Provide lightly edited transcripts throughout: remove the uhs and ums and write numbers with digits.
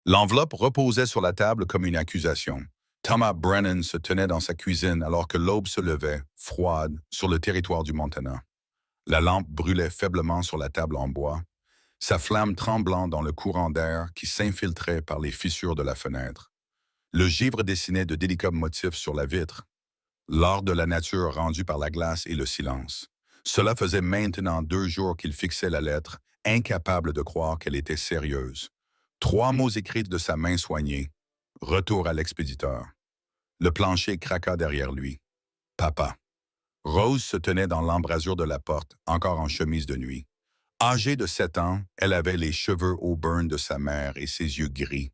L'enveloppe reposait sur la table comme une accusation. Thomas Brennan se tenait dans sa cuisine alors que l'aube se levait, froide, sur le territoire du Montana. La lampe brûlait faiblement sur la table en bois, sa flamme tremblant dans le courant d'air qui s'infiltrait par les fissures de la fenêtre. Le givre dessinait de délicats motifs sur la vitre, l'art de la nature rendu par la glace et le silence. Cela faisait maintenant 2 jours qu'il fixait la lettre, incapable de croire qu'elle était sérieuse. 3 mots écrits de sa main soignée. Retour à l'expéditeur. Le plancher craqua derrière lui. Papa. Rose se tenait dans l'embrasure de la porte, encore en chemise de nuit. Âgée de 7 ans, elle avait les cheveux auburn de sa mère et ses yeux gris.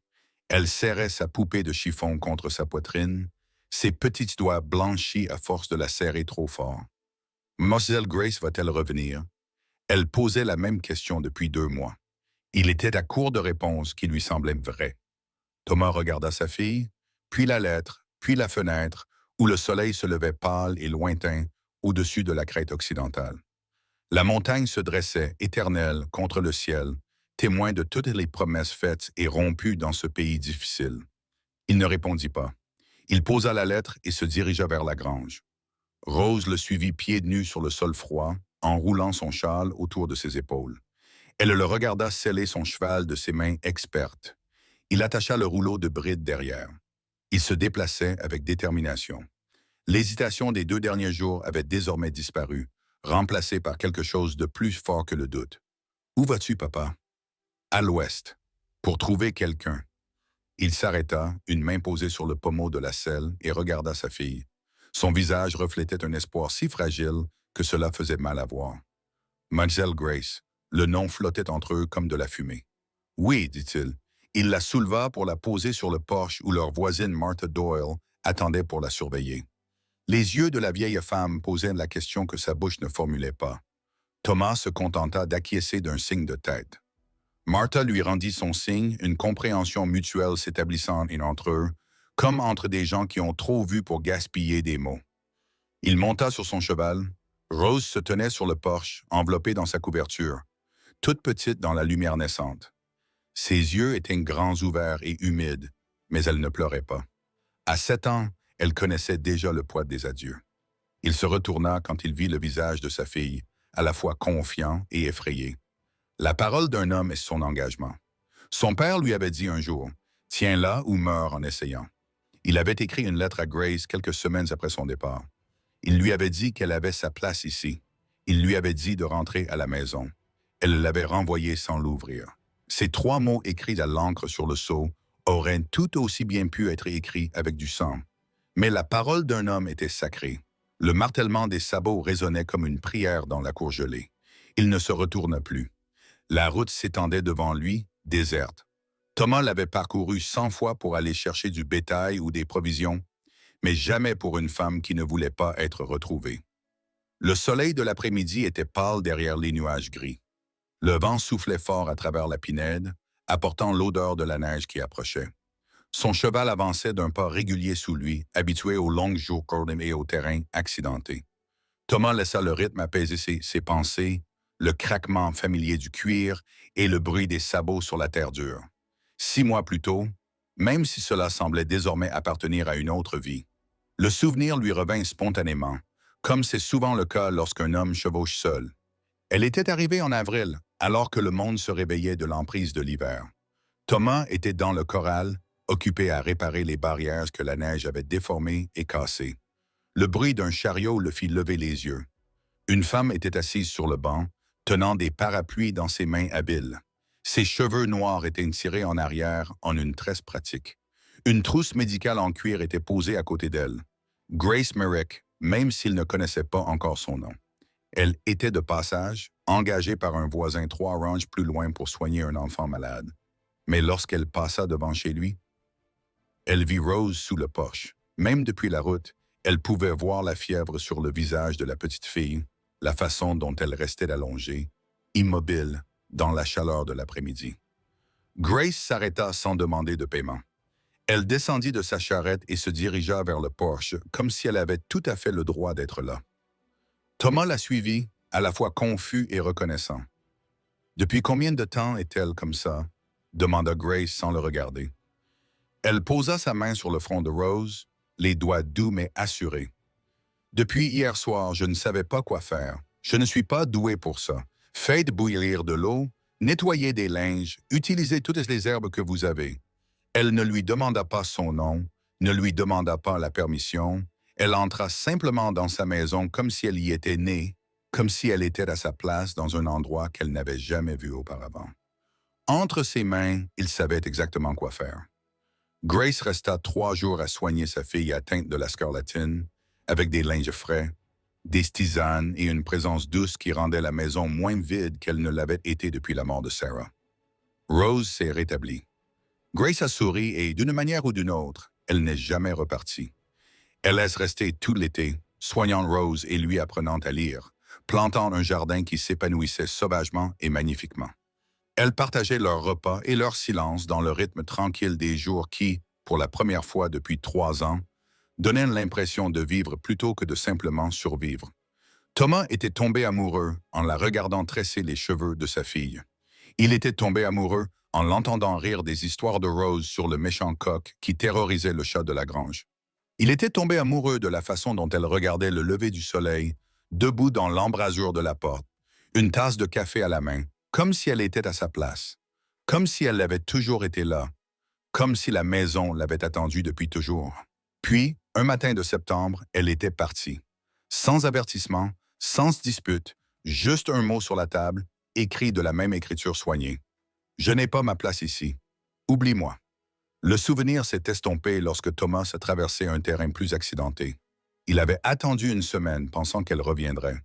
Elle serrait sa poupée de chiffon contre sa poitrine, ses petits doigts blanchis à force de la serrer trop fort. Mlle Grace va-t-elle revenir? Elle posait la même question depuis 2 mois. Il était à court de réponses qui lui semblaient vraies. Thomas regarda sa fille, puis la lettre, puis la fenêtre, où le soleil se levait pâle et lointain au-dessus de la crête occidentale. La montagne se dressait, éternelle, contre le ciel, témoin de toutes les promesses faites et rompues dans ce pays difficile. Il ne répondit pas. Il posa la lettre et se dirigea vers la grange. Rose le suivit pieds nus sur le sol froid, en roulant son châle autour de ses épaules. Elle le regarda seller son cheval de ses mains expertes. Il attacha le rouleau de bride derrière. Il se déplaçait avec détermination. L'hésitation des 2 derniers jours avait désormais disparu, remplacée par quelque chose de plus fort que le doute. « Où vas-tu, papa? »« À l'ouest, pour trouver quelqu'un. » Il s'arrêta, une main posée sur le pommeau de la selle, et regarda sa fille. Son visage reflétait un espoir si fragile que cela faisait mal à voir. « Mlle Grace », le nom flottait entre eux comme de la fumée. « Oui, dit-il. » Il la souleva pour la poser sur le porche où leur voisine Martha Doyle attendait pour la surveiller. Les yeux de la vieille femme posaient la question que sa bouche ne formulait pas. Thomas se contenta d'acquiescer d'un signe de tête. Martha lui rendit son signe, une compréhension mutuelle s'établissant entre eux, comme entre des gens qui ont trop vu pour gaspiller des mots. Il monta sur son cheval. Rose se tenait sur le porche, enveloppée dans sa couverture, toute petite dans la lumière naissante. Ses yeux étaient grands ouverts et humides, mais elle ne pleurait pas. À 7 ans, elle connaissait déjà le poids des adieux. Il se retourna quand il vit le visage de sa fille, à la fois confiant et effrayé. La parole d'un homme est son engagement. Son père lui avait dit un jour, « Tiens-la ou meurs en essayant. » Il avait écrit une lettre à Grace quelques semaines après son départ. Il lui avait dit qu'elle avait sa place ici. Il lui avait dit de rentrer à la maison. Elle l'avait renvoyé sans l'ouvrir. Ces 3 mots écrits à l'encre sur le sceau auraient tout aussi bien pu être écrits avec du sang. Mais la parole d'un homme était sacrée. Le martèlement des sabots résonnait comme une prière dans la cour gelée. Il ne se retourna plus. La route s'étendait devant lui, déserte. Thomas l'avait parcourue 100 fois pour aller chercher du bétail ou des provisions, mais jamais pour une femme qui ne voulait pas être retrouvée. Le soleil de l'après-midi était pâle derrière les nuages gris. Le vent soufflait fort à travers la pinède, apportant l'odeur de la neige qui approchait. Son cheval avançait d'un pas régulier sous lui, habitué aux longues journées et au terrain accidenté. Thomas laissa le rythme apaiser ses pensées, le craquement familier du cuir et le bruit des sabots sur la terre dure. 6 mois plus tôt, même si cela semblait désormais appartenir à une autre vie, le souvenir lui revint spontanément, comme c'est souvent le cas lorsqu'un homme chevauche seul. Elle était arrivée en avril, alors que le monde se réveillait de l'emprise de l'hiver. Thomas était dans le corral, occupé à réparer les barrières que la neige avait déformées et cassées. Le bruit d'un chariot le fit lever les yeux. Une femme était assise sur le banc, tenant des parapluies dans ses mains habiles. Ses cheveux noirs étaient tirés en arrière en une tresse pratique. Une trousse médicale en cuir était posée à côté d'elle. Grace Merrick, même s'il ne connaissait pas encore son nom. Elle était de passage, engagée par un voisin 3 ranches plus loin pour soigner un enfant malade. Mais lorsqu'elle passa devant chez lui, elle vit Rose sous le porche. Même depuis la route, elle pouvait voir la fièvre sur le visage de la petite fille, la façon dont elle restait allongée, immobile, dans la chaleur de l'après-midi. Grace s'arrêta sans demander de paiement. Elle descendit de sa charrette et se dirigea vers le porche, comme si elle avait tout à fait le droit d'être là. Thomas la suivit, à la fois confus et reconnaissant. Depuis combien de temps est-elle comme ça? demanda Grace sans le regarder. Elle posa sa main sur le front de Rose, les doigts doux mais assurés. Depuis hier soir, je ne savais pas quoi faire. Je ne suis pas doué pour ça. Faites bouillir de l'eau, nettoyez des linges, utilisez toutes les herbes que vous avez. Elle ne lui demanda pas son nom, ne lui demanda pas la permission. Elle entra simplement dans sa maison comme si elle y était née, comme si elle était à sa place dans un endroit qu'elle n'avait jamais vu auparavant. Entre ses mains, il savait exactement quoi faire. Grace resta 3 jours à soigner sa fille atteinte de la scarlatine, avec des linges frais, des tisanes et une présence douce qui rendait la maison moins vide qu'elle ne l'avait été depuis la mort de Sarah. Rose s'est rétablie. Grace a souri et, d'une manière ou d'une autre, elle n'est jamais repartie. Elle laisse rester tout l'été, soignant Rose et lui apprenant à lire, plantant un jardin qui s'épanouissait sauvagement et magnifiquement. Elle partageait leurs repas et leur silence dans le rythme tranquille des jours qui, pour la première fois depuis 3 ans, donnaient l'impression de vivre plutôt que de simplement survivre. Thomas était tombé amoureux en la regardant tresser les cheveux de sa fille. Il était tombé amoureux en l'entendant rire des histoires de Rose sur le méchant coq qui terrorisait le chat de la grange. Il était tombé amoureux de la façon dont elle regardait le lever du soleil, debout dans l'embrasure de la porte, une tasse de café à la main, comme si elle était à sa place, comme si elle avait toujours été là, comme si la maison l'avait attendue depuis toujours. Puis, un matin de septembre, elle était partie. Sans avertissement, sans dispute, juste un mot sur la table, écrit de la même écriture soignée. « Je n'ai pas ma place ici. Oublie-moi. » Le souvenir s'est estompé lorsque Thomas a traversé un terrain plus accidenté. Il avait attendu une semaine pensant qu'elle reviendrait.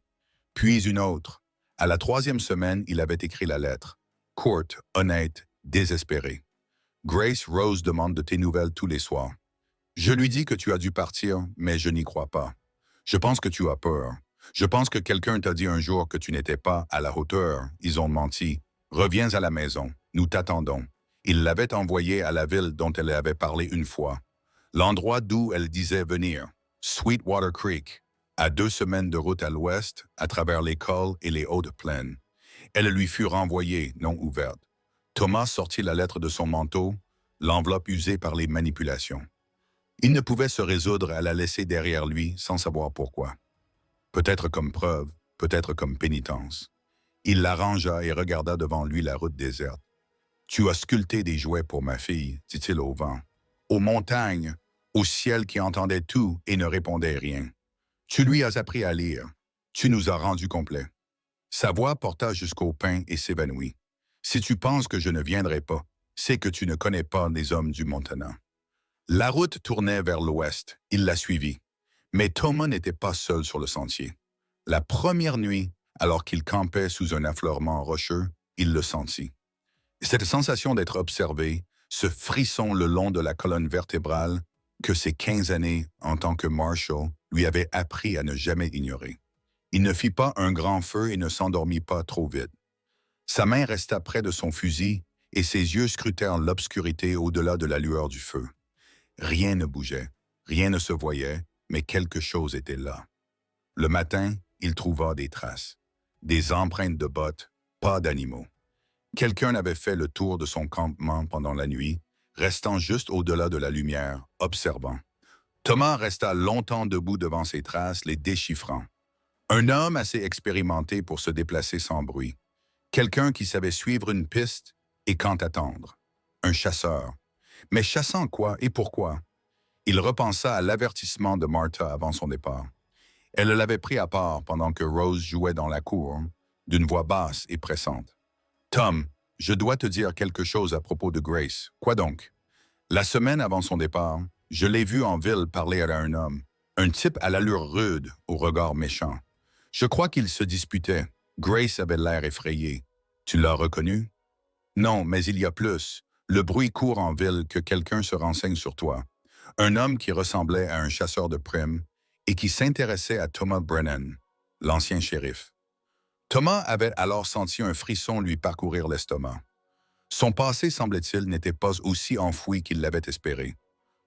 Puis une autre. À la 3e semaine, il avait écrit la lettre. Courte, honnête, désespérée. Grace, Rose demande de tes nouvelles tous les soirs. Je lui dis que tu as dû partir, mais je n'y crois pas. Je pense que tu as peur. Je pense que quelqu'un t'a dit un jour que tu n'étais pas à la hauteur. Ils ont menti. Reviens à la maison. Nous t'attendons. Il l'avait envoyée à la ville dont elle avait parlé une fois. L'endroit d'où elle disait venir. Sweetwater Creek. À 2 semaines de route à l'ouest, à travers les cols et les hautes plaines. Elle lui fut renvoyée, non ouverte. Thomas sortit la lettre de son manteau, l'enveloppe usée par les manipulations. Il ne pouvait se résoudre à la laisser derrière lui sans savoir pourquoi. Peut-être comme preuve, peut-être comme pénitence. Il la rangea et regarda devant lui la route déserte. « Tu as sculpté des jouets pour ma fille, dit-il au vent, aux montagnes, au ciel qui entendait tout et ne répondait rien. Tu lui as appris à lire. Tu nous as rendus complets. » Sa voix porta jusqu'au pain et s'évanouit. « Si tu penses que je ne viendrai pas, c'est que tu ne connais pas les hommes du Montana. » La route tournait vers l'ouest. Il la suivit. Mais Thomas n'était pas seul sur le sentier. La première nuit, alors qu'il campait sous un affleurement rocheux, il le sentit. Cette sensation d'être observé, ce frisson le long de la colonne vertébrale que ses 15 années en tant que marshal lui avaient appris à ne jamais ignorer. Il ne fit pas un grand feu et ne s'endormit pas trop vite. Sa main resta près de son fusil et ses yeux scrutèrent l'obscurité au-delà de la lueur du feu. Rien ne bougeait, rien ne se voyait, mais quelque chose était là. Le matin, il trouva des traces, des empreintes de bottes, pas d'animaux. Quelqu'un avait fait le tour de son campement pendant la nuit, restant juste au-delà de la lumière, observant. Thomas resta longtemps debout devant ces traces, les déchiffrant. Un homme assez expérimenté pour se déplacer sans bruit. Quelqu'un qui savait suivre une piste et quand attendre. Un chasseur. Mais chassant quoi et pourquoi? Il repensa à l'avertissement de Martha avant son départ. Elle l'avait pris à part pendant que Rose jouait dans la cour, d'une voix basse et pressante. « Tom, je dois te dire quelque chose à propos de Grace. Quoi donc? La semaine avant son départ, je l'ai vu en ville parler à un homme, un type à l'allure rude, au regard méchant. Je crois qu'il se disputait. Grace avait l'air effrayée. Tu l'as reconnu? Non, mais il y a plus. Le bruit court en ville que quelqu'un se renseigne sur toi. Un homme qui ressemblait à un chasseur de primes et qui s'intéressait à Thomas Brennan, l'ancien shérif. Thomas avait alors senti un frisson lui parcourir l'estomac. Son passé, semblait-il, n'était pas aussi enfoui qu'il l'avait espéré.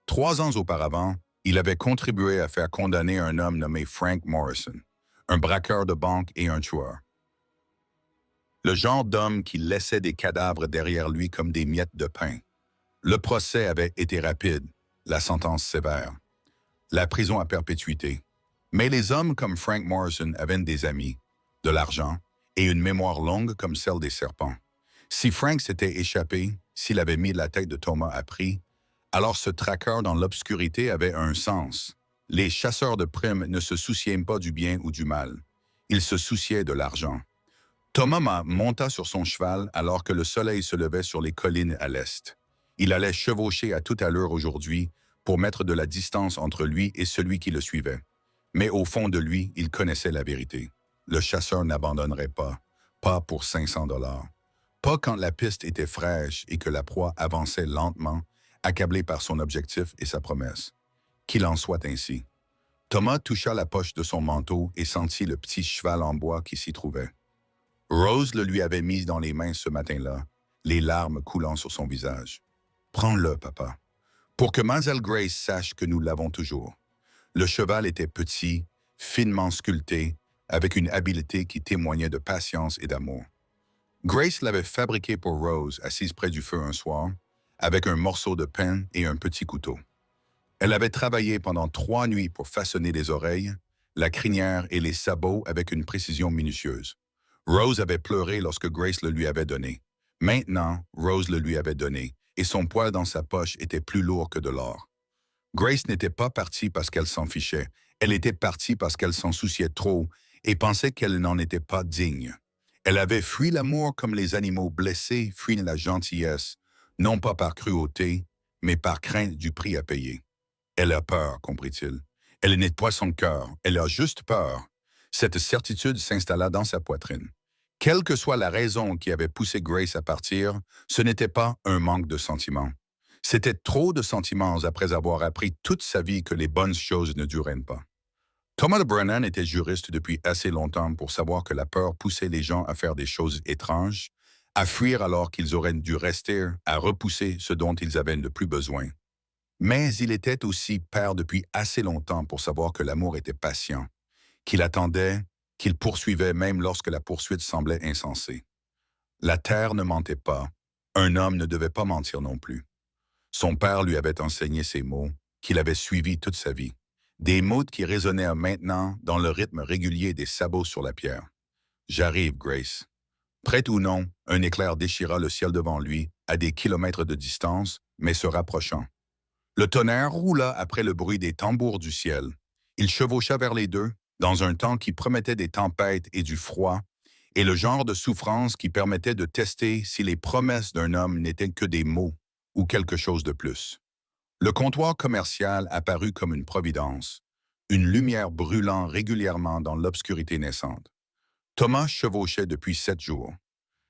3 ans auparavant, il avait contribué à faire condamner un homme nommé Frank Morrison, un braqueur de banque et un tueur. Le genre d'homme qui laissait des cadavres derrière lui comme des miettes de pain. Le procès avait été rapide, la sentence sévère. La prison à perpétuité. Mais les hommes comme Frank Morrison avaient des amis, de l'argent et une mémoire longue comme celle des serpents. Si Frank s'était échappé, s'il avait mis la tête de Thomas à prix, alors ce traqueur dans l'obscurité avait un sens. Les chasseurs de primes ne se souciaient pas du bien ou du mal. Ils se souciaient de l'argent. Thomas monta sur son cheval alors que le soleil se levait sur les collines à l'est. Il allait chevaucher à toute allure aujourd'hui pour mettre de la distance entre lui et celui qui le suivait. Mais au fond de lui, il connaissait la vérité. Le chasseur n'abandonnerait pas pour 500 $. Pas quand la piste était fraîche et que la proie avançait lentement, accablé par son objectif et sa promesse. Qu'il en soit ainsi. Thomas toucha la poche de son manteau et sentit le petit cheval en bois qui s'y trouvait. Rose le lui avait mis dans les mains ce matin-là, les larmes coulant sur son visage. « Prends-le, papa, pour que Mademoiselle Grace sache que nous l'avons toujours. » Le cheval était petit, finement sculpté, avec une habileté qui témoignait de patience et d'amour. Grace l'avait fabriqué pour Rose, assise près du feu un soir, avec un morceau de pain et un petit couteau. Elle avait travaillé pendant 3 nuits pour façonner les oreilles, la crinière et les sabots avec une précision minutieuse. Rose avait pleuré lorsque Grace le lui avait donné. Maintenant, Rose le lui avait donné, et son poil dans sa poche était plus lourd que de l'or. Grace n'était pas partie parce qu'elle s'en fichait, elle était partie parce qu'elle s'en souciait trop et pensait qu'elle n'en était pas digne. Elle avait fui l'amour comme les animaux blessés fuient la gentillesse, non pas par cruauté, mais par crainte du prix à payer. Elle a peur, comprit-il. Elle n'est pas son cœur, elle a juste peur. Cette certitude s'installa dans sa poitrine. Quelle que soit la raison qui avait poussé Grace à partir, ce n'était pas un manque de sentiments. C'était trop de sentiments après avoir appris toute sa vie que les bonnes choses ne duraient pas. Thomas Brennan était juriste depuis assez longtemps pour savoir que la peur poussait les gens à faire des choses étranges, à fuir alors qu'ils auraient dû rester, à repousser ce dont ils avaient le plus besoin. Mais il était aussi père depuis assez longtemps pour savoir que l'amour était patient, qu'il attendait, qu'il poursuivait même lorsque la poursuite semblait insensée. La terre ne mentait pas, un homme ne devait pas mentir non plus. Son père lui avait enseigné ces mots, qu'il avait suivis toute sa vie. Des mots qui résonnaient maintenant dans le rythme régulier des sabots sur la pierre. « J'arrive, Grace. » Prête ou non, un éclair déchira le ciel devant lui, à des kilomètres de distance, mais se rapprochant. Le tonnerre roula après le bruit des tambours du ciel. Il chevaucha vers les deux, dans un temps qui promettait des tempêtes et du froid, et le genre de souffrance qui permettait de tester si les promesses d'un homme n'étaient que des mots ou quelque chose de plus. Le comptoir commercial apparut comme une providence, une lumière brûlant régulièrement dans l'obscurité naissante. Thomas chevauchait depuis 7 jours.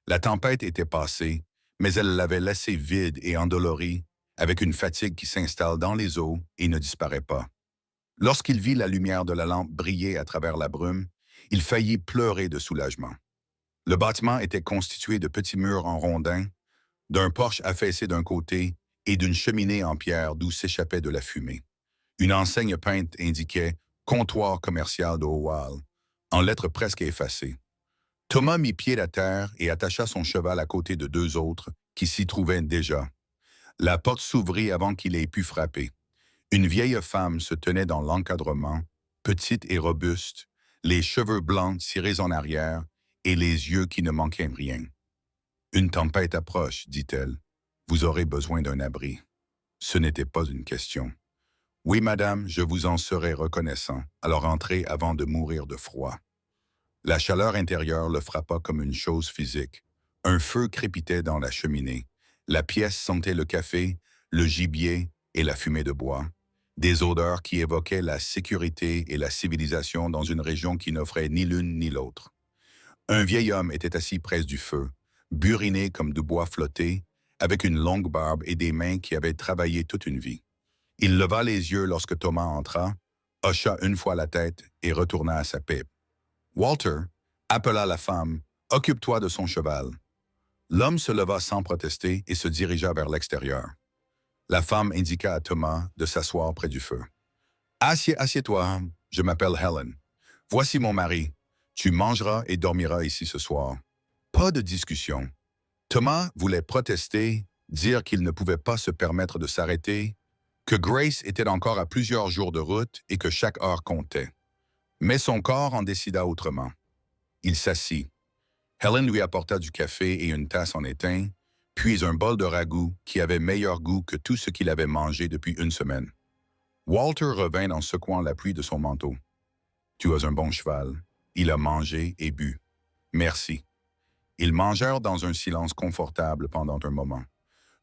La tempête était passée, mais elle l'avait laissé vide et endolori, avec une fatigue qui s'installe dans les os et ne disparaît pas. Lorsqu'il vit la lumière de la lampe briller à travers la brume, il faillit pleurer de soulagement. Le bâtiment était constitué de petits murs en rondins, d'un porche affaissé d'un côté et d'une cheminée en pierre d'où s'échappait de la fumée. Une enseigne peinte indiquait « Comptoir commercial de Howell » en lettres presque effacées. Thomas mit pied à terre et attacha son cheval à côté de 2 autres qui s'y trouvaient déjà. La porte s'ouvrit avant qu'il ait pu frapper. Une vieille femme se tenait dans l'encadrement, petite et robuste, les cheveux blancs tirés en arrière et les yeux qui ne manquaient rien. « Une tempête approche, dit-elle. Vous aurez besoin d'un abri. » Ce n'était pas une question. « Oui, madame, je vous en serai reconnaissant. Alors entrez avant de mourir de froid. » La chaleur intérieure le frappa comme une chose physique. Un feu crépitait dans la cheminée. La pièce sentait le café, le gibier et la fumée de bois. Des odeurs qui évoquaient la sécurité et la civilisation dans une région qui n'offrait ni l'une ni l'autre. Un vieil homme était assis près du feu, buriné comme du bois flotté, avec une longue barbe et des mains qui avaient travaillé toute une vie. Il leva les yeux lorsque Thomas entra, hocha une fois la tête et retourna à sa pipe. Walter appela la femme, « Occupe-toi de son cheval. » L'homme se leva sans protester et se dirigea vers l'extérieur. La femme indiqua à Thomas de s'asseoir près du feu. « Assieds-toi, je m'appelle Helen. Voici mon mari. Tu mangeras et dormiras ici ce soir. » « Pas de discussion. Thomas voulait protester, dire qu'il ne pouvait pas se permettre de s'arrêter, que Grace était encore à plusieurs jours de route et que chaque heure comptait. Mais son corps en décida autrement. Il s'assit. Helen lui apporta du café et une tasse en étain, puis un bol de ragoût qui avait meilleur goût que tout ce qu'il avait mangé depuis une semaine. Walter revint en secouant la pluie de son manteau. « Tu as un bon cheval. » Il a mangé et bu. « Merci. » Ils mangèrent dans un silence confortable pendant un moment.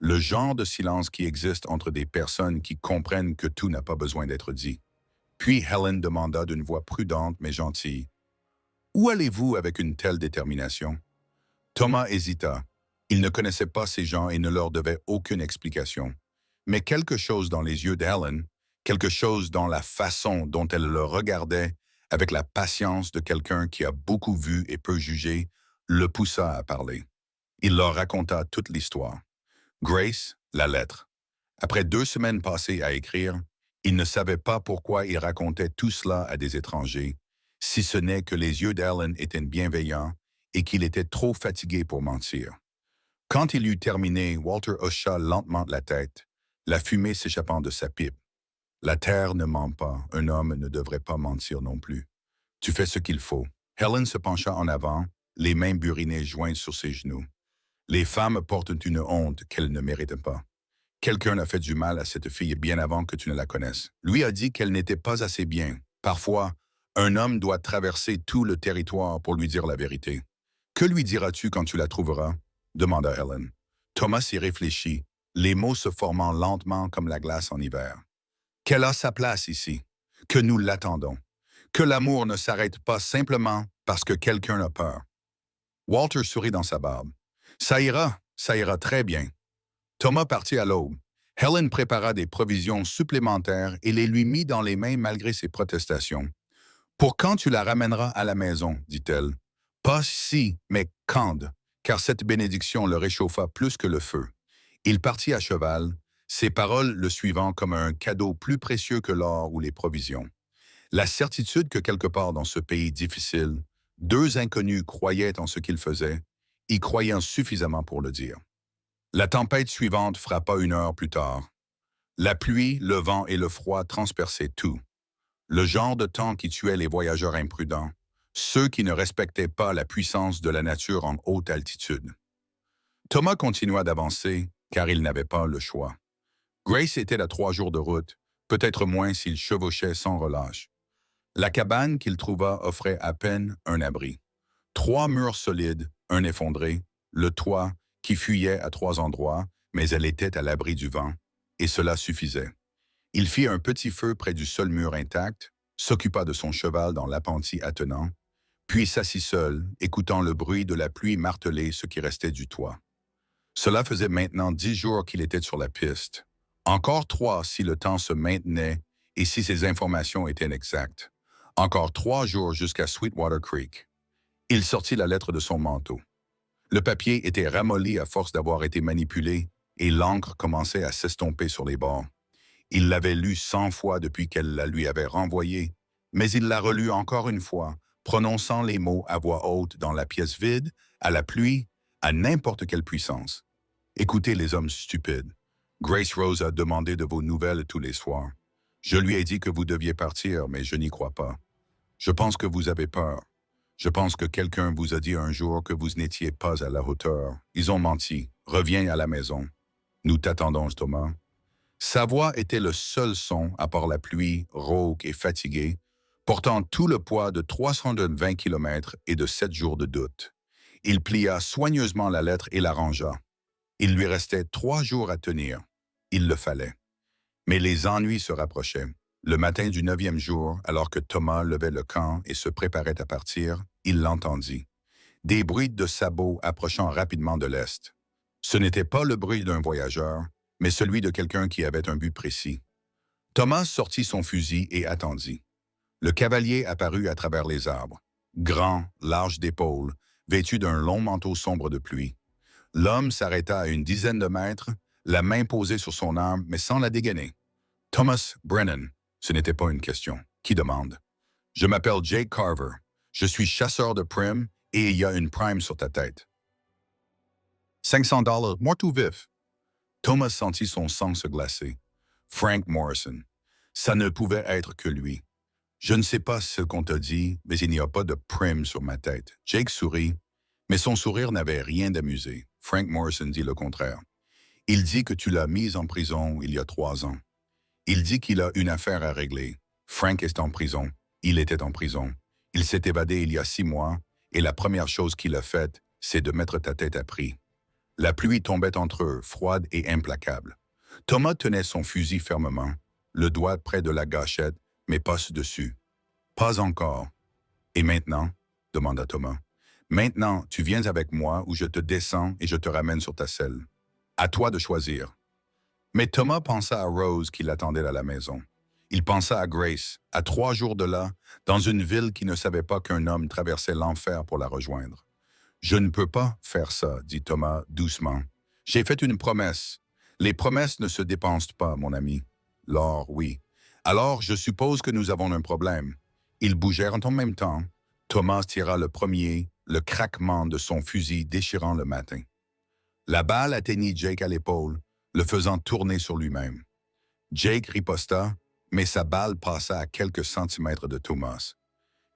Le genre de silence qui existe entre des personnes qui comprennent que tout n'a pas besoin d'être dit. Puis Helen demanda d'une voix prudente mais gentille. « Où allez-vous avec une telle détermination? » Thomas hésita. Il ne connaissait pas ces gens et ne leur devait aucune explication. Mais quelque chose dans les yeux d'Helen, quelque chose dans la façon dont elle le regardait, avec la patience de quelqu'un qui a beaucoup vu et peu jugé, le poussa à parler. Il leur raconta toute l'histoire. Grace, la lettre. Après 2 semaines passées à écrire, il ne savait pas pourquoi il racontait tout cela à des étrangers, si ce n'est que les yeux d'Helen étaient bienveillants et qu'il était trop fatigué pour mentir. Quand il eut terminé, Walter hocha lentement la tête, la fumée s'échappant de sa pipe. La terre ne ment pas, un homme ne devrait pas mentir non plus. Tu fais ce qu'il faut. Helen se pencha en avant, les mains burinées jointes sur ses genoux. Les femmes portent une honte qu'elles ne méritent pas. Quelqu'un a fait du mal à cette fille bien avant que tu ne la connaisses. Lui a dit qu'elle n'était pas assez bien. Parfois, un homme doit traverser tout le territoire pour lui dire la vérité. Que lui diras-tu quand tu la trouveras? Demanda Helen. Thomas y réfléchit, les mots se formant lentement comme la glace en hiver. Qu'elle a sa place ici, que nous l'attendons, que l'amour ne s'arrête pas simplement parce que quelqu'un a peur. Walter sourit dans sa barbe. Ça ira très bien. Thomas partit à l'aube. Helen prépara des provisions supplémentaires et les lui mit dans les mains malgré ses protestations. « Pour quand tu la ramèneras à la maison, dit-elle. Pas si, mais quand, car cette bénédiction le réchauffa plus que le feu. Il partit à cheval, ses paroles le suivant comme un cadeau plus précieux que l'or ou les provisions. La certitude que quelque part dans ce pays difficile, 2 inconnus croyaient en ce qu'ils faisaient, y croyant suffisamment pour le dire. La tempête suivante frappa 1 heure plus tard. La pluie, le vent et le froid transperçaient tout. Le genre de temps qui tuait les voyageurs imprudents, ceux qui ne respectaient pas la puissance de la nature en haute altitude. Thomas continua d'avancer, car il n'avait pas le choix. Grace était à 3 jours de route, peut-être moins s'il chevauchait sans relâche. La cabane qu'il trouva offrait à peine un abri. 3 murs solides, un effondré, le toit qui fuyait à 3 endroits, mais elle était à l'abri du vent, et cela suffisait. Il fit un petit feu près du seul mur intact, s'occupa de son cheval dans l'appentis attenant, puis s'assit seul, écoutant le bruit de la pluie marteler ce qui restait du toit. Cela faisait maintenant 10 jours qu'il était sur la piste. Encore 3 si le temps se maintenait et si ses informations étaient exactes. Encore 3 jours jusqu'à Sweetwater Creek. Il sortit la lettre de son manteau. Le papier était ramolli à force d'avoir été manipulé et l'encre commençait à s'estomper sur les bords. Il l'avait lu 100 fois depuis qu'elle la lui avait renvoyée, mais il l'a relu encore une fois, prononçant les mots à voix haute dans la pièce vide, à la pluie, à n'importe quelle puissance. Écoutez les hommes stupides. Grace Rose a demandé de vos nouvelles tous les soirs. Je lui ai dit que vous deviez partir, mais je n'y crois pas. Je pense que vous avez peur. Je pense que quelqu'un vous a dit un jour que vous n'étiez pas à la hauteur. Ils ont menti. Reviens à la maison. Nous t'attendons, Thomas. Sa voix était le seul son, à part la pluie, rauque et fatiguée, portant tout le poids de 320 kilomètres et de 7 jours de doute. Il plia soigneusement la lettre et la rangea. Il lui restait 3 jours à tenir. Il le fallait. Mais les ennuis se rapprochaient. Le matin du 9e jour, alors que Thomas levait le camp et se préparait à partir, il l'entendit. Des bruits de sabots approchant rapidement de l'est. Ce n'était pas le bruit d'un voyageur, mais celui de quelqu'un qui avait un but précis. Thomas sortit son fusil et attendit. Le cavalier apparut à travers les arbres. Grand, large d'épaules, vêtu d'un long manteau sombre de pluie. L'homme s'arrêta à une dizaine de mètres, la main posée sur son arme, mais sans la dégainer. « Thomas Brennan », ce n'était pas une question. Qui demande? « Je m'appelle Jake Carver. Je suis chasseur de primes et il y a une prime sur ta tête. » $500, mort ou vif. Thomas sentit son sang se glacer. Frank Morrison. Ça ne pouvait être que lui. Je ne sais pas ce qu'on t'a dit, mais il n'y a pas de prime sur ma tête. Jake sourit, mais son sourire n'avait rien d'amusé. Frank Morrison dit le contraire. Il dit que tu l'as mis en prison il y a 3 ans. Il dit qu'il a une affaire à régler. Frank est en prison. Il était en prison. Il s'est évadé il y a 6 mois, et la première chose qu'il a faite, c'est de mettre ta tête à prix. La pluie tombait entre eux, froide et implacable. Thomas tenait son fusil fermement, le doigt près de la gâchette, mais pas dessus. Pas encore. Et maintenant? Demanda Thomas. Maintenant, tu viens avec moi ou je te descends et je te ramène sur ta selle. À toi de choisir. Mais Thomas pensa à Rose qui l'attendait à la maison. Il pensa à Grace, à 3 jours de là, dans une ville qui ne savait pas qu'un homme traversait l'enfer pour la rejoindre. « Je ne peux pas faire ça, dit Thomas doucement. J'ai fait une promesse. Les promesses ne se dépensent pas, mon ami. L'or, oui. Alors, je suppose que nous avons un problème. » Ils bougèrent en même temps. Thomas tira le premier, le craquement de son fusil déchirant le matin. La balle atteignit Jake à l'épaule, le faisant tourner sur lui-même. Jake riposta, mais sa balle passa à quelques centimètres de Thomas.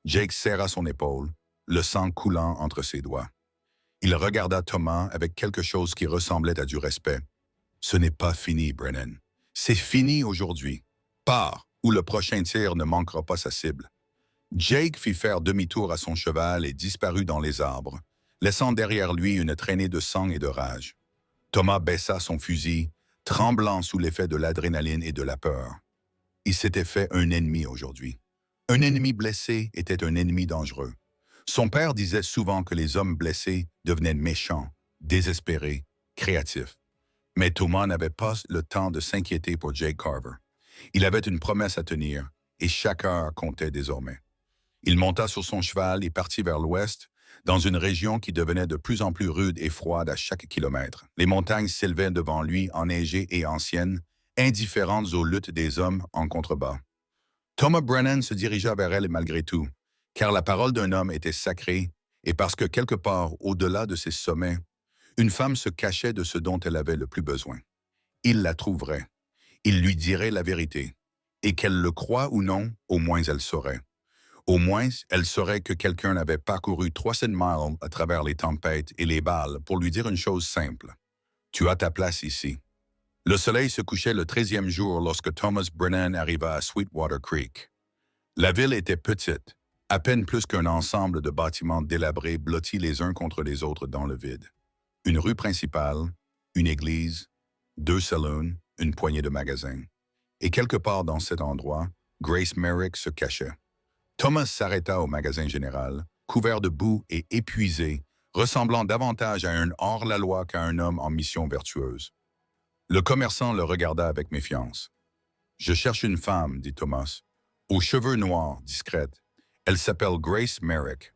Jake serra son épaule, le sang coulant entre ses doigts. Il regarda Thomas avec quelque chose qui ressemblait à du respect. « Ce n'est pas fini, Brennan. C'est fini aujourd'hui. Pars, ou le prochain tir ne manquera pas sa cible. » Jake fit faire demi-tour à son cheval et disparut dans les arbres, laissant derrière lui une traînée de sang et de rage. Thomas baissa son fusil, tremblant sous l'effet de l'adrénaline et de la peur. Il s'était fait un ennemi aujourd'hui. Un ennemi blessé était un ennemi dangereux. Son père disait souvent que les hommes blessés devenaient méchants, désespérés, créatifs. Mais Thomas n'avait pas le temps de s'inquiéter pour Jake Carver. Il avait une promesse à tenir, et chaque heure comptait désormais. Il monta sur son cheval et partit vers l'ouest, dans une région qui devenait de plus en plus rude et froide à chaque kilomètre. Les montagnes s'élevaient devant lui, enneigées et anciennes, indifférentes aux luttes des hommes en contrebas. Thomas Brennan se dirigea vers elle malgré tout, car la parole d'un homme était sacrée et parce que quelque part au-delà de ces sommets, une femme se cachait de ce dont elle avait le plus besoin. Il la trouverait. Il lui dirait la vérité. Et qu'elle le croie ou non, au moins elle saurait. Au moins, elle saurait que quelqu'un avait parcouru 300 miles à travers les tempêtes et les balles pour lui dire une chose simple. Tu as ta place ici. Le soleil se couchait le 13e jour lorsque Thomas Brennan arriva à Sweetwater Creek. La ville était petite, à peine plus qu'un ensemble de bâtiments délabrés blottis les uns contre les autres dans le vide. Une rue principale, une église, 2 saloons, une poignée de magasins. Et quelque part dans cet endroit, Grace Merrick se cachait. Thomas s'arrêta au magasin général, couvert de boue et épuisé, ressemblant davantage à un hors-la-loi qu'à un homme en mission vertueuse. Le commerçant le regarda avec méfiance. « Je cherche une femme, dit Thomas, aux cheveux noirs, discrète. Elle s'appelle Grace Merrick. »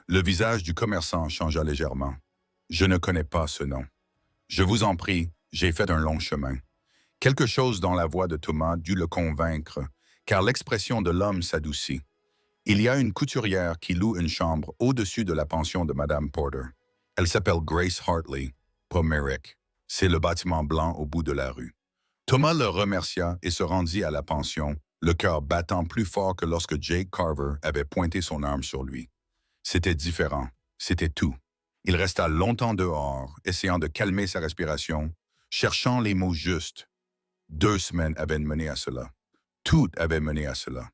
Le visage du commerçant changea légèrement. « Je ne connais pas ce nom. Je vous en prie, j'ai fait un long chemin. » Quelque chose dans la voix de Thomas dut le convaincre, car l'expression de l'homme s'adoucit. Il y a une couturière qui loue une chambre au-dessus de la pension de Madame Porter. Elle s'appelle Grace Hartley, pas Merrick. C'est le bâtiment blanc au bout de la rue. Thomas le remercia et se rendit à la pension, le cœur battant plus fort que lorsque Jake Carver avait pointé son arme sur lui. C'était différent. C'était tout. Il resta longtemps dehors, essayant de calmer sa respiration, cherchant les mots justes. 2 semaines avaient mené à cela. Tout avait mené à cela.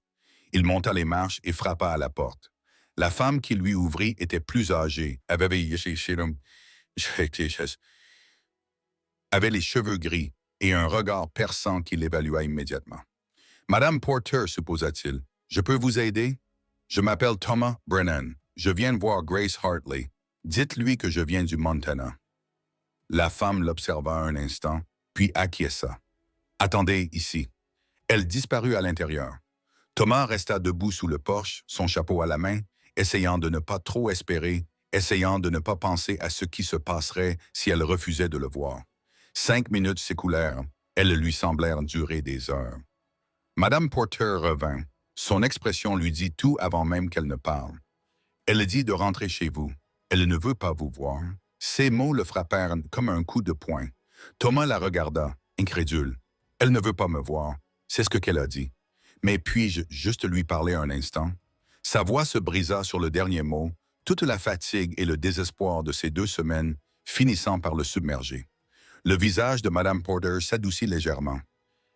Il monta les marches et frappa à la porte. La femme qui lui ouvrit était plus âgée, avait les cheveux gris et un regard perçant qui l'évalua immédiatement. « Madame Porter, supposa-t-il, je peux vous aider? Je m'appelle Thomas Brennan. Je viens de voir Grace Hartley. Dites-lui que je viens du Montana. » La femme l'observa un instant, puis acquiesça. « Attendez ici. » Elle disparut à l'intérieur. Thomas resta debout sous le porche, son chapeau à la main, essayant de ne pas trop espérer, essayant de ne pas penser à ce qui se passerait si elle refusait de le voir. 5 minutes s'écoulèrent. Elles lui semblèrent durer des heures. Madame Porter revint. Son expression lui dit tout avant même qu'elle ne parle. Elle dit de rentrer chez vous. Elle ne veut pas vous voir. Ces mots le frappèrent comme un coup de poing. Thomas la regarda, incrédule. Elle ne veut pas me voir. C'est ce qu'elle a dit. Mais puis-je juste lui parler un instant? Sa voix se brisa sur le dernier mot, toute la fatigue et le désespoir de ces 2 semaines finissant par le submerger. Le visage de Madame Porter s'adoucit légèrement.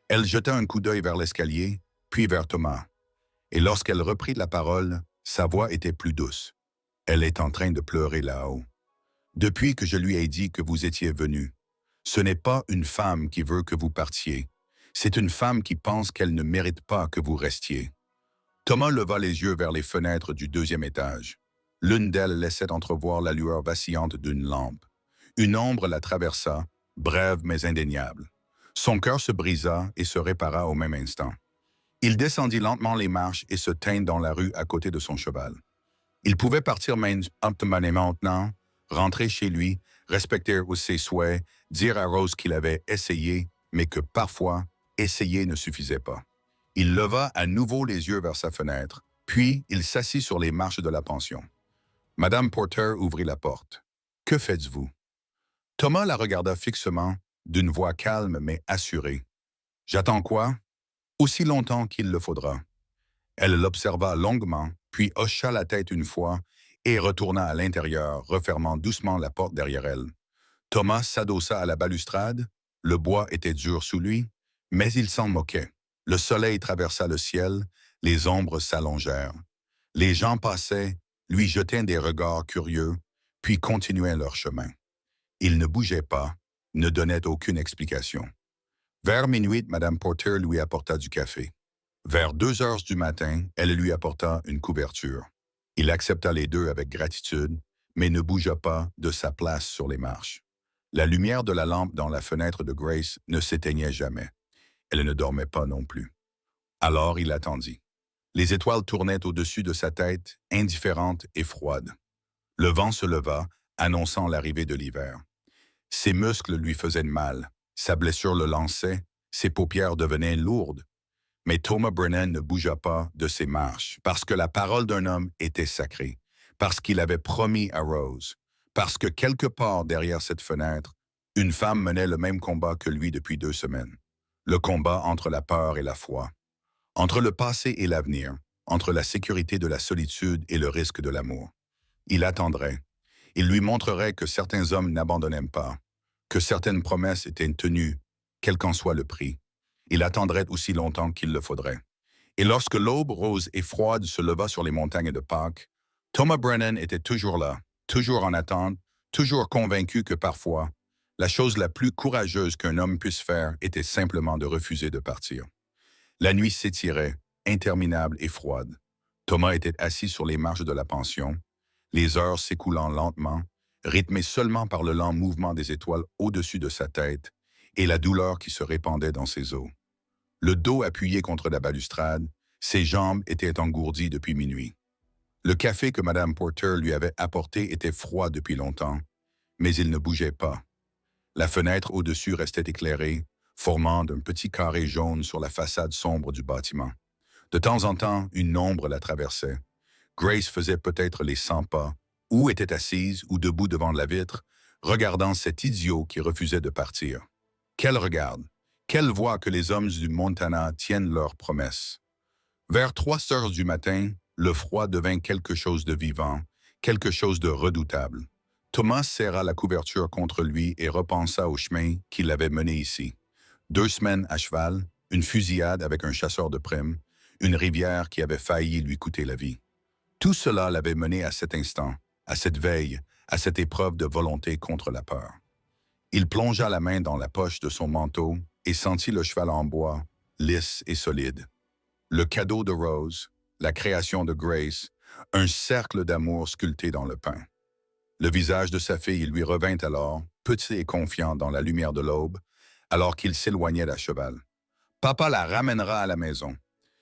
Elle jeta un coup d'œil vers l'escalier, puis vers Thomas. Et lorsqu'elle reprit la parole, sa voix était plus douce. Elle est en train de pleurer là-haut. Depuis que je lui ai dit que vous étiez venu, ce n'est pas une femme qui veut que vous partiez. C'est une femme qui pense qu'elle ne mérite pas que vous restiez. Thomas leva les yeux vers les fenêtres du 2e étage. L'une d'elles laissait entrevoir la lueur vacillante d'une lampe. Une ombre la traversa, brève mais indéniable. Son cœur se brisa et se répara au même instant. Il descendit lentement les marches et se tint dans la rue à côté de son cheval. Il pouvait partir maintenant, rentrer chez lui, respecter ses souhaits, dire à Rose qu'il avait essayé, mais que parfois, essayer ne suffisait pas. Il leva à nouveau les yeux vers sa fenêtre, puis il s'assit sur les marches de la pension. Madame Porter ouvrit la porte. « Que faites-vous? » Thomas la regarda fixement, d'une voix calme mais assurée. « J'attends quoi? Aussi longtemps qu'il le faudra. » Elle l'observa longuement, puis hocha la tête une fois et retourna à l'intérieur, refermant doucement la porte derrière elle. Thomas s'adossa à la balustrade. Le bois était dur sous lui, mais il s'en moquait. Le soleil traversa le ciel, les ombres s'allongèrent. Les gens passaient, lui jetaient des regards curieux, puis continuaient leur chemin. Il ne bougeait pas, ne donnait aucune explication. Vers minuit, Madame Porter lui apporta du café. Vers 2 heures du matin, elle lui apporta une couverture. Il accepta les deux avec gratitude, mais ne bougea pas de sa place sur les marches. La lumière de la lampe dans la fenêtre de Grace ne s'éteignait jamais. Elle ne dormait pas non plus. Alors il attendit. Les étoiles tournaient au-dessus de sa tête, indifférentes et froides. Le vent se leva, annonçant l'arrivée de l'hiver. Ses muscles lui faisaient mal, sa blessure le lançait, ses paupières devenaient lourdes. Mais Thomas Brennan ne bougea pas de ses marches, parce que la parole d'un homme était sacrée, parce qu'il avait promis à Rose, parce que quelque part derrière cette fenêtre, une femme menait le même combat que lui depuis 2 semaines. Le combat entre la peur et la foi, entre le passé et l'avenir, entre la sécurité de la solitude et le risque de l'amour. Il attendrait. Il lui montrerait que certains hommes n'abandonnaient pas, que certaines promesses étaient tenues, quel qu'en soit le prix. Il attendrait aussi longtemps qu'il le faudrait. Et lorsque l'aube rose et froide se leva sur les montagnes de Pâques, Thomas Brennan était toujours là, toujours en attente, toujours convaincu que parfois, la chose la plus courageuse qu'un homme puisse faire était simplement de refuser de partir. La nuit s'étirait, interminable et froide. Thomas était assis sur les marches de la pension, les heures s'écoulant lentement, rythmées seulement par le lent mouvement des étoiles au-dessus de sa tête et la douleur qui se répandait dans ses os. Le dos appuyé contre la balustrade, ses jambes étaient engourdies depuis minuit. Le café que Madame Porter lui avait apporté était froid depuis longtemps, mais il ne bougeait pas. La fenêtre au-dessus restait éclairée, formant un petit carré jaune sur la façade sombre du bâtiment. De temps en temps, une ombre la traversait. Grace faisait peut-être les 100 pas, ou était assise ou debout devant la vitre, regardant cet idiot qui refusait de partir. Qu'elle regarde, qu'elle voit que les hommes du Montana tiennent leurs promesses. Vers 3 heures du matin, le froid devint quelque chose de vivant, quelque chose de redoutable. Thomas serra la couverture contre lui et repensa au chemin qui l'avait mené ici. 2 semaines à cheval, une fusillade avec un chasseur de primes, une rivière qui avait failli lui coûter la vie. Tout cela l'avait mené à cet instant, à cette veille, à cette épreuve de volonté contre la peur. Il plongea la main dans la poche de son manteau et sentit le cheval en bois, lisse et solide. Le cadeau de Rose, la création de Grace, un cercle d'amour sculpté dans le pain. Le visage de sa fille lui revint alors, petit et confiant dans la lumière de l'aube, alors qu'il s'éloignait à cheval. Papa la ramènera à la maison.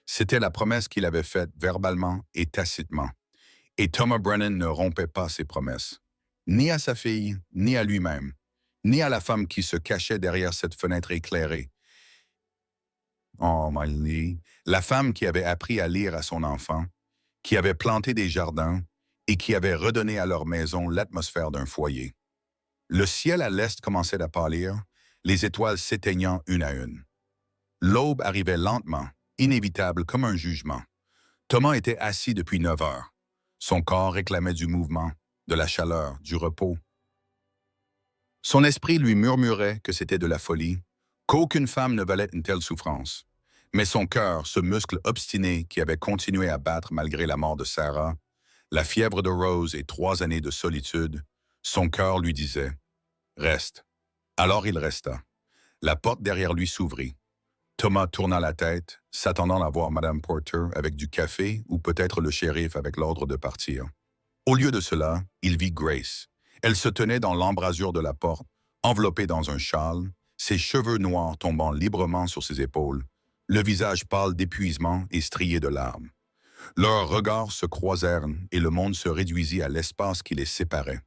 C'était la promesse qu'il avait faite verbalement et tacitement. Et Thomas Brennan ne rompait pas ses promesses. Ni à sa fille, ni à lui-même, ni à la femme qui se cachait derrière cette fenêtre éclairée. Oh, Miley, la femme qui avait appris à lire à son enfant, qui avait planté des jardins et qui avait redonné à leur maison l'atmosphère d'un foyer. Le ciel à l'est commençait à pâlir, les étoiles s'éteignant une à une. L'aube arrivait lentement, inévitable comme un jugement. Thomas était assis depuis 9 heures. Son corps réclamait du mouvement, de la chaleur, du repos. Son esprit lui murmurait que c'était de la folie, qu'aucune femme ne valait une telle souffrance. Mais son cœur, ce muscle obstiné qui avait continué à battre malgré la mort de Sarah, la fièvre de Rose et 3 années de solitude, son cœur lui disait « Reste ». Alors il resta. La porte derrière lui s'ouvrit. Thomas tourna la tête, s'attendant à voir Madame Porter avec du café ou peut-être le shérif avec l'ordre de partir. Au lieu de cela, il vit Grace. Elle se tenait dans l'embrasure de la porte, enveloppée dans un châle, ses cheveux noirs tombant librement sur ses épaules, le visage pâle d'épuisement et strié de larmes. Leurs regards se croisèrent et le monde se réduisit à l'espace qui les séparait.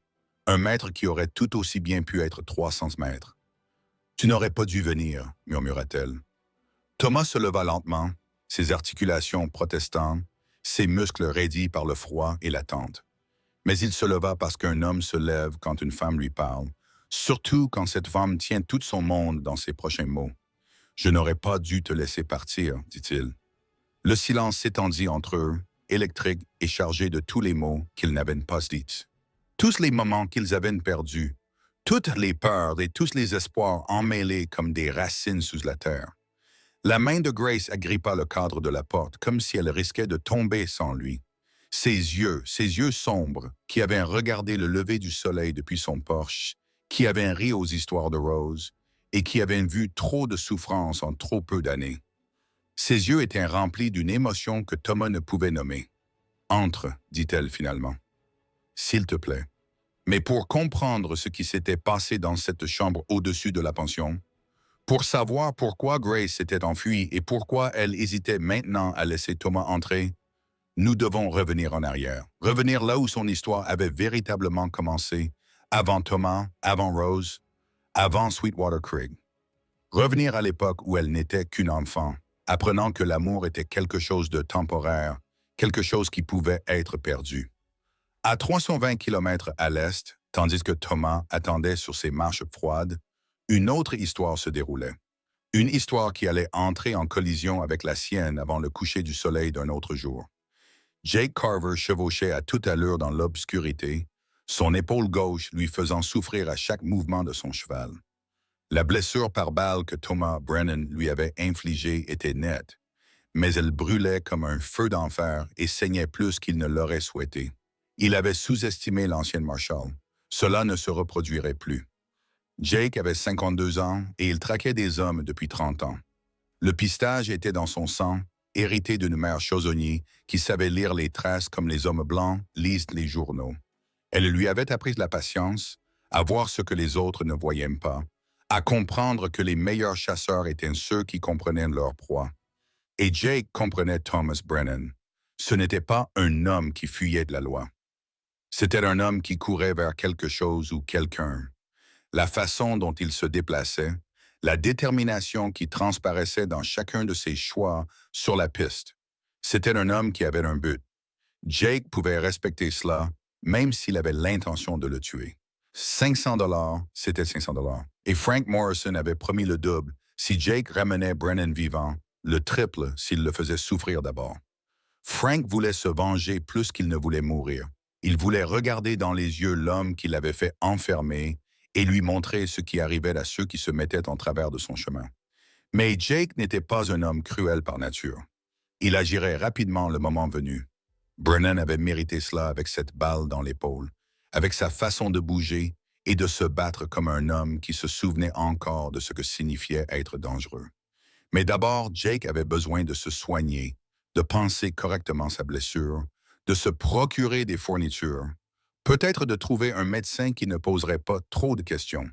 Un mètre qui aurait tout aussi bien pu être 300 mètres. « Tu n'aurais pas dû venir », murmura-t-elle. Thomas se leva lentement, ses articulations protestant, ses muscles raidis par le froid et l'attente. Mais il se leva parce qu'un homme se lève quand une femme lui parle, surtout quand cette femme tient tout son monde dans ses prochains mots. « Je n'aurais pas dû te laisser partir », dit-il. Le silence s'étendit entre eux, électrique et chargé de tous les mots qu'ils n'avaient pas dits. Tous les moments qu'ils avaient perdus, toutes les peurs et tous les espoirs emmêlés comme des racines sous la terre. La main de Grace agrippa le cadre de la porte, comme si elle risquait de tomber sans lui. Ses yeux sombres, qui avaient regardé le lever du soleil depuis son porche, qui avaient ri aux histoires de Rose, et qui avaient vu trop de souffrance en trop peu d'années. Ses yeux étaient remplis d'une émotion que Thomas ne pouvait nommer. « Entre », dit-elle finalement. « S'il te plaît. » Mais pour comprendre ce qui s'était passé dans cette chambre au-dessus de la pension, pour savoir pourquoi Grace s'était enfuie et pourquoi elle hésitait maintenant à laisser Thomas entrer, nous devons revenir en arrière, revenir là où son histoire avait véritablement commencé, avant Thomas, avant Rose, avant Sweetwater Creek. Revenir à l'époque où elle n'était qu'une enfant, apprenant que l'amour était quelque chose de temporaire, quelque chose qui pouvait être perdu. À 320 km à l'est, tandis que Thomas attendait sur ses marches froides, une autre histoire se déroulait. Une histoire qui allait entrer en collision avec la sienne avant le coucher du soleil d'un autre jour. Jake Carver chevauchait à toute allure dans l'obscurité, son épaule gauche lui faisant souffrir à chaque mouvement de son cheval. La blessure par balle que Thomas Brennan lui avait infligée était nette, mais elle brûlait comme un feu d'enfer et saignait plus qu'il ne l'aurait souhaité. Il avait sous-estimé l'ancienne Marshall. Cela ne se reproduirait plus. Jake avait 52 ans et il traquait des hommes depuis 30 ans. Le pistage était dans son sang, hérité d'une mère chaudronnier qui savait lire les traces comme les hommes blancs lisent les journaux. Elle lui avait appris la patience, à voir ce que les autres ne voyaient pas, à comprendre que les meilleurs chasseurs étaient ceux qui comprenaient leur proie. Et Jake comprenait Thomas Brennan. Ce n'était pas un homme qui fuyait de la loi. C'était un homme qui courait vers quelque chose ou quelqu'un. La façon dont il se déplaçait, la détermination qui transparaissait dans chacun de ses choix sur la piste. C'était un homme qui avait un but. Jake pouvait respecter cela, même s'il avait l'intention de le tuer. 500 $, c'était 500 $. Et Frank Morrison avait promis le double si Jake ramenait Brennan vivant, le triple s'il le faisait souffrir d'abord. Frank voulait se venger plus qu'il ne voulait mourir. Il voulait regarder dans les yeux l'homme qui l'avait fait enfermer et lui montrer ce qui arrivait à ceux qui se mettaient en travers de son chemin. Mais Jake n'était pas un homme cruel par nature. Il agirait rapidement le moment venu. Brennan avait mérité cela avec cette balle dans l'épaule, avec sa façon de bouger et de se battre comme un homme qui se souvenait encore de ce que signifiait être dangereux. Mais d'abord, Jake avait besoin de se soigner, de penser correctement sa blessure, de se procurer des fournitures, peut-être de trouver un médecin qui ne poserait pas trop de questions.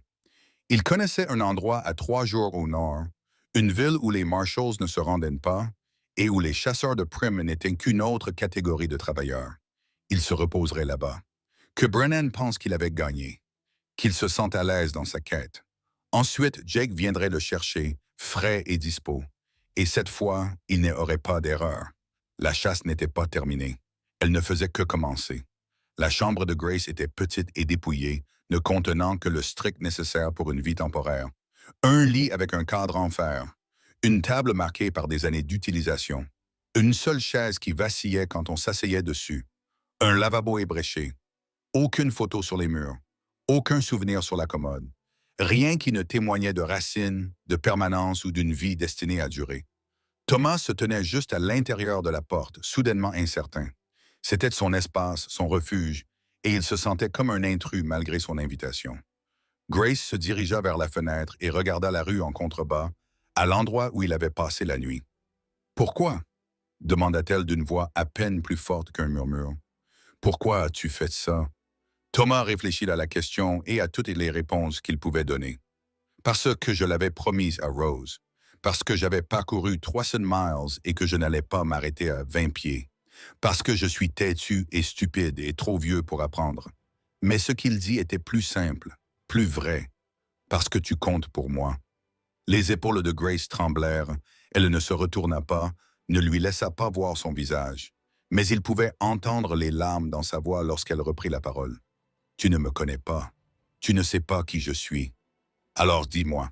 Il connaissait un endroit à 3 jours au nord, une ville où les Marshalls ne se rendaient pas et où les chasseurs de primes n'étaient qu'une autre catégorie de travailleurs. Il se reposerait là-bas. Que Brennan pense qu'il avait gagné, qu'il se sente à l'aise dans sa quête. Ensuite, Jake viendrait le chercher, frais et dispo. Et cette fois, il n'y aurait pas d'erreur. La chasse n'était pas terminée. Elle ne faisait que commencer. La chambre de Grace était petite et dépouillée, ne contenant que le strict nécessaire pour une vie temporaire. Un lit avec un cadre en fer. Une table marquée par des années d'utilisation. Une seule chaise qui vacillait quand on s'asseyait dessus. Un lavabo ébréché. Aucune photo sur les murs. Aucun souvenir sur la commode. Rien qui ne témoignait de racines, de permanence ou d'une vie destinée à durer. Thomas se tenait juste à l'intérieur de la porte, soudainement incertain. C'était son espace, son refuge, et il se sentait comme un intrus malgré son invitation. Grace se dirigea vers la fenêtre et regarda la rue en contrebas, à l'endroit où il avait passé la nuit. « Pourquoi ?» demanda-t-elle d'une voix à peine plus forte qu'un murmure. « Pourquoi as-tu fait ça ?» Thomas réfléchit à la question et à toutes les réponses qu'il pouvait donner. « Parce que je l'avais promise à Rose. Parce que j'avais parcouru 300 miles et que je n'allais pas m'arrêter à 20 pieds. Parce que je suis têtu et stupide et trop vieux pour apprendre. Mais ce qu'il dit était plus simple, plus vrai. Parce que tu comptes pour moi. » Les épaules de Grace tremblèrent. Elle ne se retourna pas, ne lui laissa pas voir son visage. Mais il pouvait entendre les larmes dans sa voix lorsqu'elle reprit la parole. « Tu ne me connais pas. Tu ne sais pas qui je suis. Alors dis-moi. »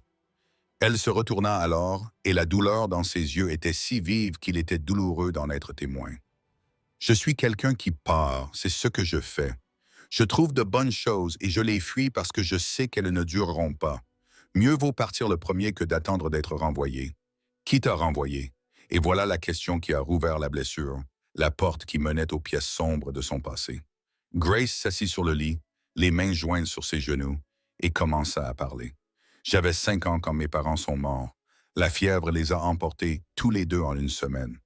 Elle se retourna alors, et la douleur dans ses yeux était si vive qu'il était douloureux d'en être témoin. « Je suis quelqu'un qui part, c'est ce que je fais. Je trouve de bonnes choses et je les fuis parce que je sais qu'elles ne dureront pas. Mieux vaut partir le premier que d'attendre d'être renvoyé. Qui t'a renvoyé? » Et voilà la question qui a rouvert la blessure, la porte qui menait aux pièces sombres de son passé. Grace s'assit sur le lit, les mains jointes sur ses genoux, et commença à parler. « J'avais 5 ans quand mes parents sont morts. La fièvre les a emportés tous les deux en une semaine.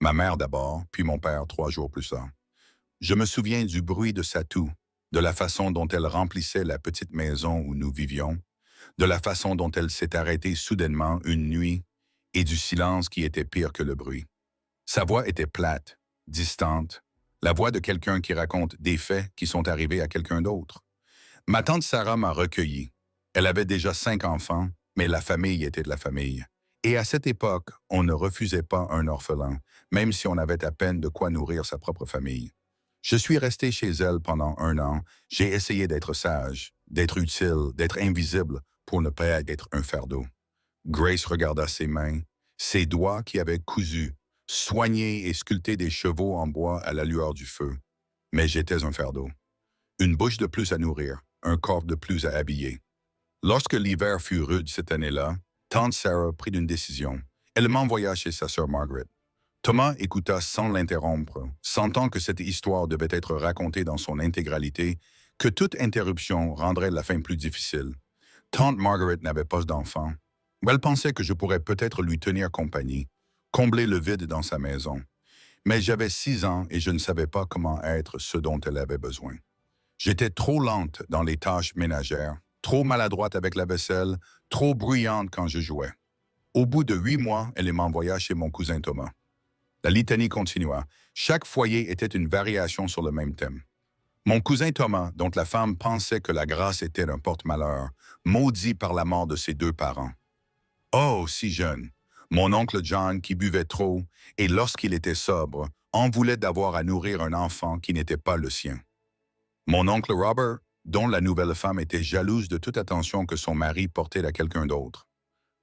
Ma mère d'abord, puis mon père 3 jours plus tard. Je me souviens du bruit de sa toux, de la façon dont elle remplissait la petite maison où nous vivions, de la façon dont elle s'est arrêtée soudainement une nuit et du silence qui était pire que le bruit. Sa voix était plate, distante, la voix de quelqu'un qui raconte des faits qui sont arrivés à quelqu'un d'autre. Ma tante Sarah m'a recueilli. Elle avait déjà 5 enfants, mais la famille était de la famille. Et à cette époque, on ne refusait pas un orphelin, même si on avait à peine de quoi nourrir sa propre famille. Je suis resté chez elle pendant 1 an. J'ai essayé d'être sage, d'être utile, d'être invisible pour ne pas être un fardeau. Grace regarda ses mains, ses doigts qui avaient cousu, soigné et sculpté des chevaux en bois à la lueur du feu. Mais j'étais un fardeau. Une bouche de plus à nourrir, un corps de plus à habiller. Lorsque l'hiver fut rude cette année-là, tante Sarah prit une décision. Elle m'envoya chez sa sœur Margaret. Thomas écouta sans l'interrompre, sentant que cette histoire devait être racontée dans son intégralité, que toute interruption rendrait la fin plus difficile. Tante Margaret n'avait pas d'enfant. Elle pensait que je pourrais peut-être lui tenir compagnie, combler le vide dans sa maison. Mais j'avais 6 ans et je ne savais pas comment être ce dont elle avait besoin. J'étais trop lente dans les tâches ménagères, trop maladroite avec la vaisselle, trop bruyante quand je jouais. Au bout de 8 mois, elle m'envoya chez mon cousin Thomas. La litanie continua. Chaque foyer était une variation sur le même thème. Mon cousin Thomas, dont la femme pensait que la grâce était un porte-malheur, maudit par la mort de ses 2 parents. Oh, si jeune! Mon oncle John, qui buvait trop, et lorsqu'il était sobre, en voulait d'avoir à nourrir un enfant qui n'était pas le sien. Mon oncle Robert, dont la nouvelle femme était jalouse de toute attention que son mari portait à quelqu'un d'autre.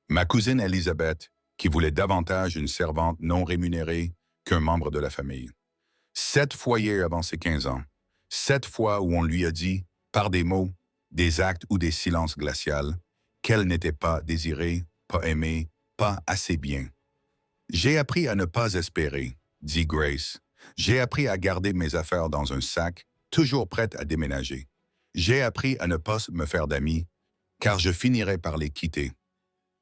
Ma cousine Elizabeth, qui voulait davantage une servante non rémunérée qu'un membre de la famille. 7 foyers avant ses 15 ans. 7 fois où on lui a dit, par des mots, des actes ou des silences glacials, qu'elle n'était pas désirée, pas aimée, pas assez bien. J'ai appris à ne pas espérer, dit Grace. J'ai appris à garder mes affaires dans un sac, toujours prête à déménager. J'ai appris à ne pas me faire d'amis, car je finirais par les quitter.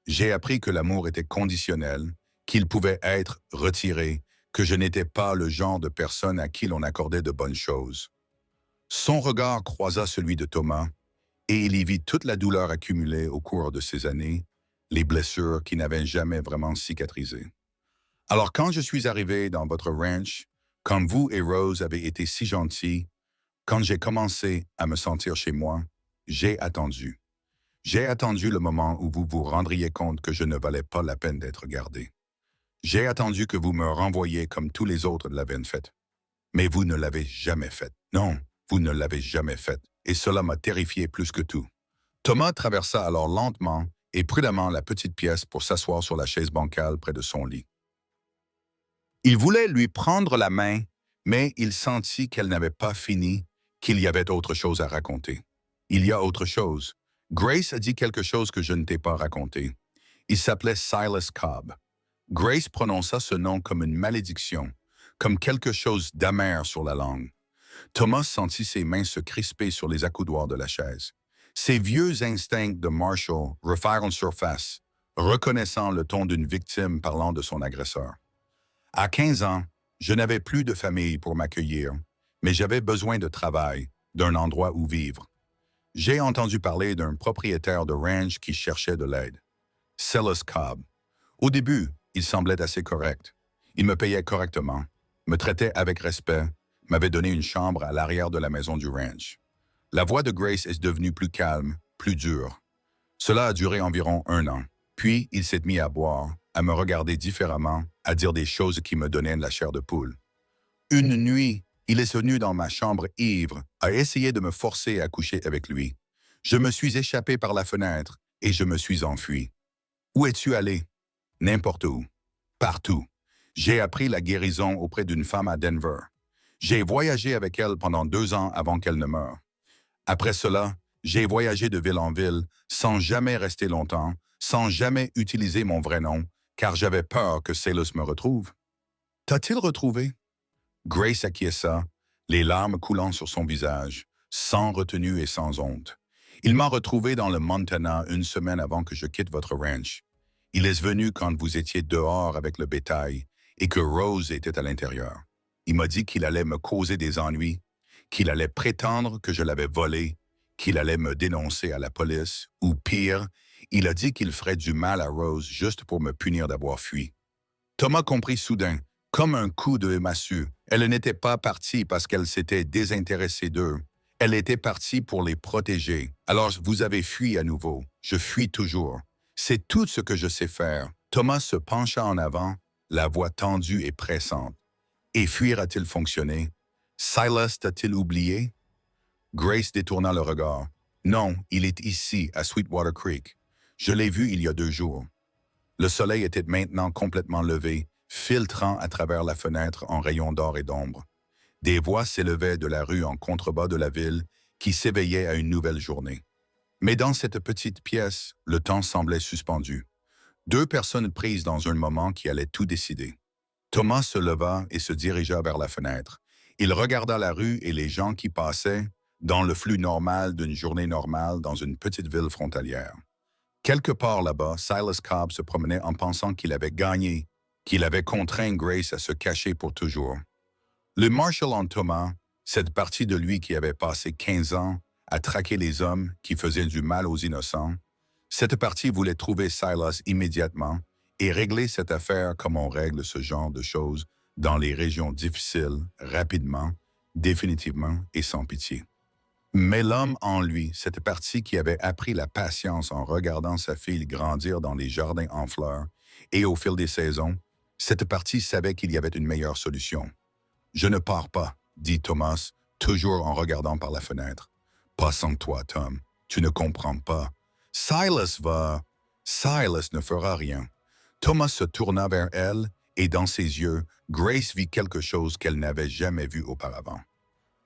J'ai appris que l'amour était conditionnel, qu'il pouvait être retiré, que je n'étais pas le genre de personne à qui l'on accordait de bonnes choses. Son regard croisa celui de Thomas, et il y vit toute la douleur accumulée au cours de ces années, les blessures qui n'avaient jamais vraiment cicatrisé. Alors quand je suis arrivé dans votre ranch, quand vous et Rose avez été si gentils, quand j'ai commencé à me sentir chez moi, j'ai attendu. J'ai attendu le moment où vous vous rendriez compte que je ne valais pas la peine d'être gardé. J'ai attendu que vous me renvoyiez comme tous les autres l'avaient fait. Mais vous ne l'avez jamais fait. Non, vous ne l'avez jamais fait. et cela m'a terrifié plus que tout. Thomas traversa alors lentement et prudemment la petite pièce pour s'asseoir sur la chaise bancale près de son lit. Il voulait lui prendre la main, mais il sentit qu'elle n'avait pas fini, qu'il y avait autre chose à raconter. Il y a autre chose. Grace a dit quelque chose que je ne t'ai pas raconté. Il s'appelait Silas Cobb. Grace prononça ce nom comme une malédiction, comme quelque chose d'amer sur la langue. Thomas sentit ses mains se crisper sur les accoudoirs de la chaise. Ses vieux instincts de Marshall refairent surface, reconnaissant le ton d'une victime parlant de son agresseur. À 15 ans, je n'avais plus de famille pour m'accueillir, mais j'avais besoin de travail, d'un endroit où vivre. J'ai entendu parler d'un propriétaire de ranch qui cherchait de l'aide. Silas Cobb. Au début, il semblait assez correct. Il me payait correctement, me traitait avec respect, m'avait donné une chambre à l'arrière de la maison du ranch. La voix de Grace est devenue plus calme, plus dure. Cela a duré environ 1 an. Puis, il s'est mis à boire, à me regarder différemment, à dire des choses qui me donnaient de la chair de poule. Une nuit, il est venu dans ma chambre ivre, a essayé de me forcer à coucher avec lui. Je me suis échappé par la fenêtre et je me suis enfui. Où es-tu allé? N'importe où. Partout. J'ai appris la guérison auprès d'une femme à Denver. J'ai voyagé avec elle pendant 2 ans avant qu'elle ne meure. Après cela, j'ai voyagé de ville en ville, sans jamais rester longtemps, sans jamais utiliser mon vrai nom, car j'avais peur que Silas me retrouve. T'a-t-il retrouvé? Grace acquiesça, les larmes coulant sur son visage, sans retenue et sans honte. Il m'a retrouvé dans le Montana 1 semaine avant que je quitte votre ranch. Il est venu quand vous étiez dehors avec le bétail et que Rose était à l'intérieur. Il m'a dit qu'il allait me causer des ennuis, qu'il allait prétendre que je l'avais volé, qu'il allait me dénoncer à la police, ou pire, il a dit qu'il ferait du mal à Rose juste pour me punir d'avoir fui. Thomas comprit soudain, comme un coup de massue. Elle n'était pas partie parce qu'elle s'était désintéressée d'eux. Elle était partie pour les protéger. Alors vous avez fui à nouveau. Je fuis toujours. C'est tout ce que je sais faire. Thomas se pencha en avant, la voix tendue et pressante. Et fuir a-t-il fonctionné? Silas t'a-t-il oublié? Grace détourna le regard. Non, il est ici, à Sweetwater Creek. Je l'ai vu il y a 2 jours. Le soleil était maintenant complètement levé, filtrant à travers la fenêtre en rayons d'or et d'ombre. Des voix s'élevaient de la rue en contrebas de la ville qui s'éveillait à une nouvelle journée. Mais dans cette petite pièce, le temps semblait suspendu. 2 personnes prises dans un moment qui allait tout décider. Thomas se leva et se dirigea vers la fenêtre. Il regarda la rue et les gens qui passaient, dans le flux normal d'une journée normale dans une petite ville frontalière. Quelque part là-bas, Silas Cobb se promenait en pensant qu'il avait gagné, qu'il avait contraint Grace à se cacher pour toujours. Le Marshall en Thomas, cette partie de lui qui avait passé 15 ans à traquer les hommes qui faisaient du mal aux innocents, cette partie voulait trouver Silas immédiatement et régler cette affaire comme on règle ce genre de choses dans les régions difficiles, rapidement, définitivement et sans pitié. Mais l'homme en lui, cette partie qui avait appris la patience en regardant sa fille grandir dans les jardins en fleurs et au fil des saisons, cette partie savait qu'il y avait une meilleure solution. « Je ne pars pas », dit Thomas, toujours en regardant par la fenêtre. « Pas sans toi, Tom. Tu ne comprends pas. Silas va... Silas ne fera rien. » Thomas se tourna vers elle et dans ses yeux, Grace vit quelque chose qu'elle n'avait jamais vu auparavant.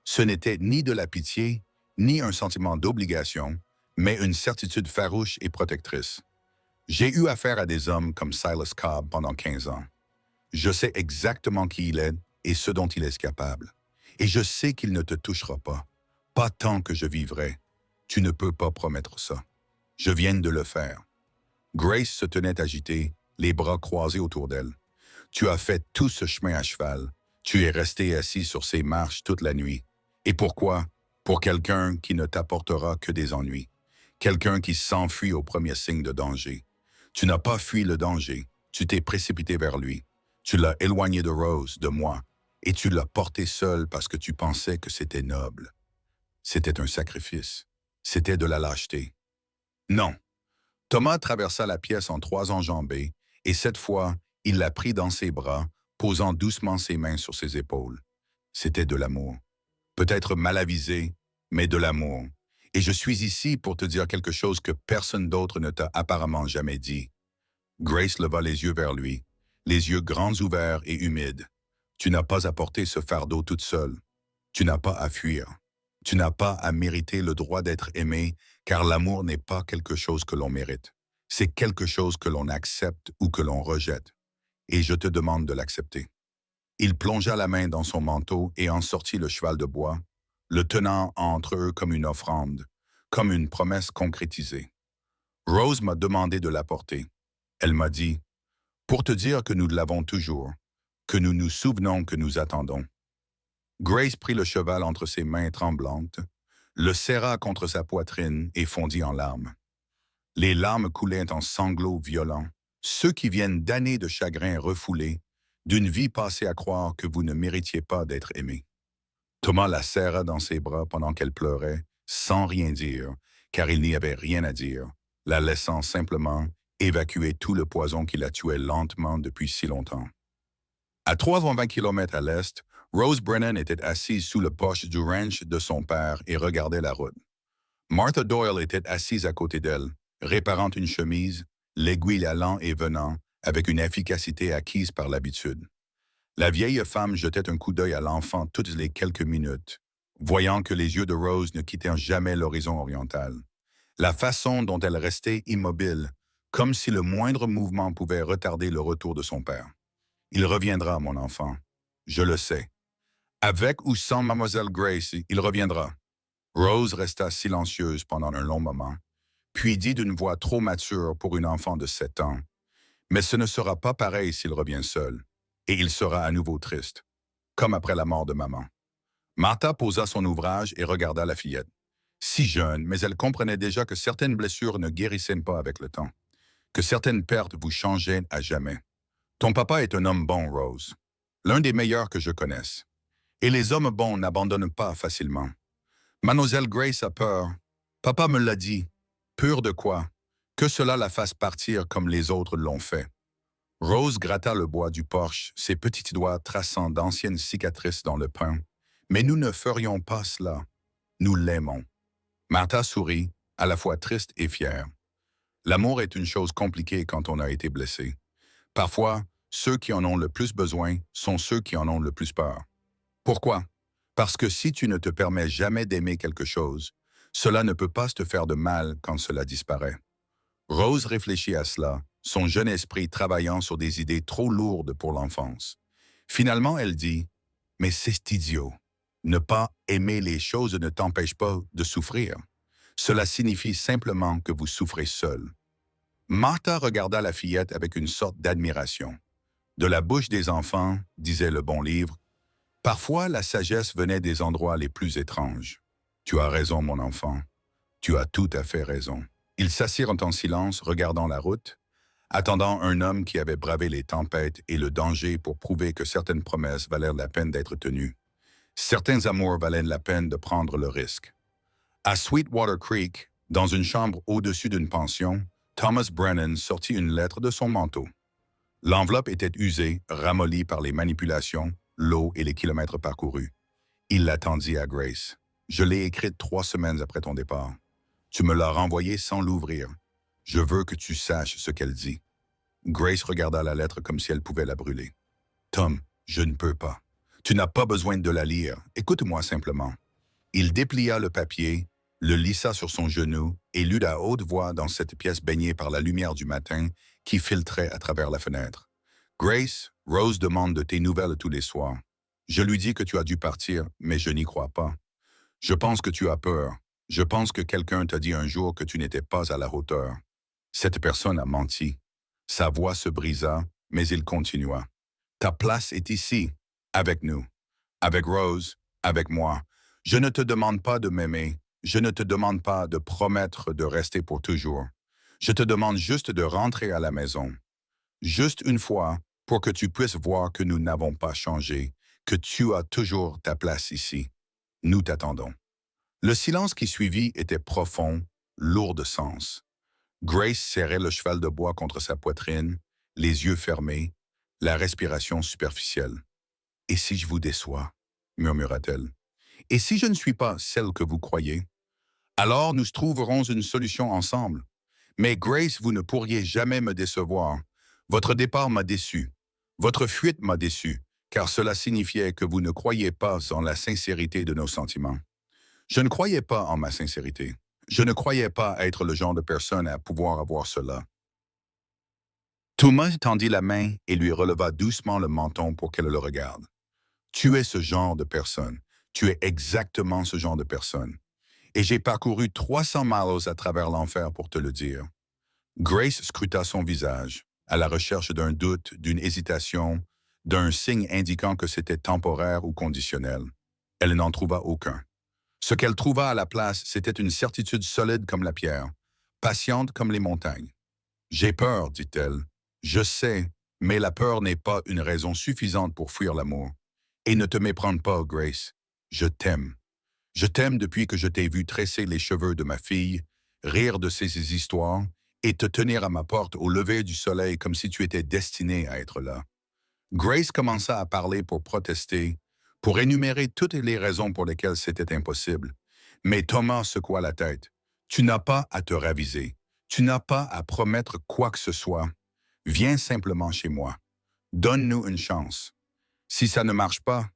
Ce n'était ni de la pitié, ni un sentiment d'obligation, mais une certitude farouche et protectrice. J'ai eu affaire à des hommes comme Silas Cobb pendant 15 ans. Je sais exactement qui il est et ce dont il est capable. Et je sais qu'il ne te touchera pas. Pas tant que je vivrai. Tu ne peux pas promettre ça. Je viens de le faire. Grace se tenait agitée, les bras croisés autour d'elle. Tu as fait tout ce chemin à cheval. Tu es resté assis sur ces marches toute la nuit. Et pourquoi? Pour quelqu'un qui ne t'apportera que des ennuis. Quelqu'un qui s'enfuit au premier signe de danger. Tu n'as pas fui le danger. Tu t'es précipité vers lui. Tu l'as éloigné de Rose, de moi, et tu l'as porté seul parce que tu pensais que c'était noble. C'était un sacrifice. C'était de la lâcheté. Non. Thomas traversa la pièce en 3 enjambées, et cette fois, il la prit dans ses bras, posant doucement ses mains sur ses épaules. C'était de l'amour. Peut-être mal avisé, mais de l'amour. Et je suis ici pour te dire quelque chose que personne d'autre ne t'a apparemment jamais dit. Grace leva les yeux vers lui, les yeux grands ouverts et humides. Tu n'as pas à porter ce fardeau toute seule. Tu n'as pas à fuir. Tu n'as pas à mériter le droit d'être aimé, car l'amour n'est pas quelque chose que l'on mérite. C'est quelque chose que l'on accepte ou que l'on rejette. Et je te demande de l'accepter. Il plongea la main dans son manteau et en sortit le cheval de bois, le tenant entre eux comme une offrande, comme une promesse concrétisée. Rose m'a demandé de l'apporter. Elle m'a dit, « Pour te dire que nous l'avons toujours, que nous nous souvenons que nous attendons. » Grace prit le cheval entre ses mains tremblantes, le serra contre sa poitrine et fondit en larmes. Les larmes coulaient en sanglots violents, ceux qui viennent d'années de chagrin refoulés, d'une vie passée à croire que vous ne méritiez pas d'être aimé. Thomas la serra dans ses bras pendant qu'elle pleurait, sans rien dire, car il n'y avait rien à dire, la laissant simplement évacuer tout le poison qui la tuait lentement depuis si longtemps. À 320 km à l'est, Rose Brennan était assise sous le porche du ranch de son père et regardait la route. Martha Doyle était assise à côté d'elle, réparant une chemise, l'aiguille allant et venant, avec une efficacité acquise par l'habitude. La vieille femme jetait un coup d'œil à l'enfant toutes les quelques minutes, voyant que les yeux de Rose ne quittaient jamais l'horizon oriental. La façon dont elle restait immobile, comme si le moindre mouvement pouvait retarder le retour de son père. « Il reviendra, mon enfant. Je le sais. Avec ou sans Mademoiselle Grace, il reviendra. » Rose resta silencieuse pendant un long moment, puis dit d'une voix trop mature pour une enfant de 7 ans, « Mais ce ne sera pas pareil s'il revient seul, et il sera à nouveau triste, comme après la mort de maman. » Martha posa son ouvrage et regarda la fillette. Si jeune, mais elle comprenait déjà que certaines blessures ne guérissaient pas avec le temps, que certaines pertes vous changeaient à jamais. « Ton papa est un homme bon, Rose, l'un des meilleurs que je connaisse. Et les hommes bons n'abandonnent pas facilement. Mademoiselle Grace a peur. Papa me l'a dit. Peur de quoi? Que cela la fasse partir comme les autres l'ont fait. » Rose gratta le bois du porche, ses petits doigts traçant d'anciennes cicatrices dans le pain. « Mais nous ne ferions pas cela. Nous l'aimons. » Martha sourit, à la fois triste et fière. L'amour est une chose compliquée quand on a été blessé. Parfois, ceux qui en ont le plus besoin sont ceux qui en ont le plus peur. Pourquoi? Parce que si tu ne te permets jamais d'aimer quelque chose, cela ne peut pas te faire de mal quand cela disparaît. Rose réfléchit à cela, son jeune esprit travaillant sur des idées trop lourdes pour l'enfance. Finalement, elle dit, « Mais c'est idiot. Ne pas aimer les choses ne t'empêche pas de souffrir. Cela signifie simplement que vous souffrez seul. » Martha regarda la fillette avec une sorte d'admiration. De la bouche des enfants, disait le bon livre, parfois la sagesse venait des endroits les plus étranges. Tu as raison, mon enfant. Tu as tout à fait raison. Ils s'assirent en silence, regardant la route, attendant un homme qui avait bravé les tempêtes et le danger pour prouver que certaines promesses valèrent la peine d'être tenues. Certains amours valaient la peine de prendre le risque. À Sweetwater Creek, dans une chambre au-dessus d'une pension, Thomas Brennan sortit une lettre de son manteau. L'enveloppe était usée, ramollie par les manipulations, l'eau et les kilomètres parcourus. Il la tendit à Grace. « Je l'ai écrite 3 semaines après ton départ. Tu me l'as renvoyée sans l'ouvrir. Je veux que tu saches ce qu'elle dit. » Grace regarda la lettre comme si elle pouvait la brûler. « Tom, je ne peux pas. Tu n'as pas besoin de la lire. Écoute-moi simplement. » Il déplia le papier, le lissa sur son genou et lut à haute voix dans cette pièce baignée par la lumière du matin qui filtrait à travers la fenêtre. « Grace, Rose demande de tes nouvelles tous les soirs. Je lui dis que tu as dû partir, mais je n'y crois pas. Je pense que tu as peur. Je pense que quelqu'un t'a dit un jour que tu n'étais pas à la hauteur. Cette personne a menti. » Sa voix se brisa, mais il continua. « Ta place est ici, avec nous, avec Rose, avec moi. Je ne te demande pas de m'aimer. Je ne te demande pas de promettre de rester pour toujours. Je te demande juste de rentrer à la maison. Juste une fois, pour que tu puisses voir que nous n'avons pas changé, que tu as toujours ta place ici. Nous t'attendons. » Le silence qui suivit était profond, lourd de sens. Grace serrait le cheval de bois contre sa poitrine, les yeux fermés, la respiration superficielle. « Et si je vous déçois? » murmura-t-elle. Et si je ne suis pas celle que vous croyez? Alors nous trouverons une solution ensemble. Mais Grace, vous ne pourriez jamais me décevoir. Votre départ m'a déçu. Votre fuite m'a déçu, car cela signifiait que vous ne croyez pas en la sincérité de nos sentiments. Je ne croyais pas en ma sincérité. Je ne croyais pas être le genre de personne à pouvoir avoir cela. Thomas tendit la main et lui releva doucement le menton pour qu'elle le regarde. Tu es ce genre de personne. Tu es exactement ce genre de personne. Et j'ai parcouru 300 miles à travers l'enfer pour te le dire. Grace scruta son visage, à la recherche d'un doute, d'une hésitation, d'un signe indiquant que c'était temporaire ou conditionnel. Elle n'en trouva aucun. Ce qu'elle trouva à la place, c'était une certitude solide comme la pierre, patiente comme les montagnes. J'ai peur, dit-elle. Je sais, mais la peur n'est pas une raison suffisante pour fuir l'amour. Et ne te méprends pas, Grace. Je t'aime. Je t'aime depuis que je t'ai vu tresser les cheveux de ma fille, rire de ses histoires et te tenir à ma porte au lever du soleil comme si tu étais destiné à être là. Grace commença à parler pour protester, pour énumérer toutes les raisons pour lesquelles c'était impossible. Mais Thomas secoua la tête. Tu n'as pas à te raviser. Tu n'as pas à promettre quoi que ce soit. Viens simplement chez moi. Donne-nous une chance. Si ça ne marche pas,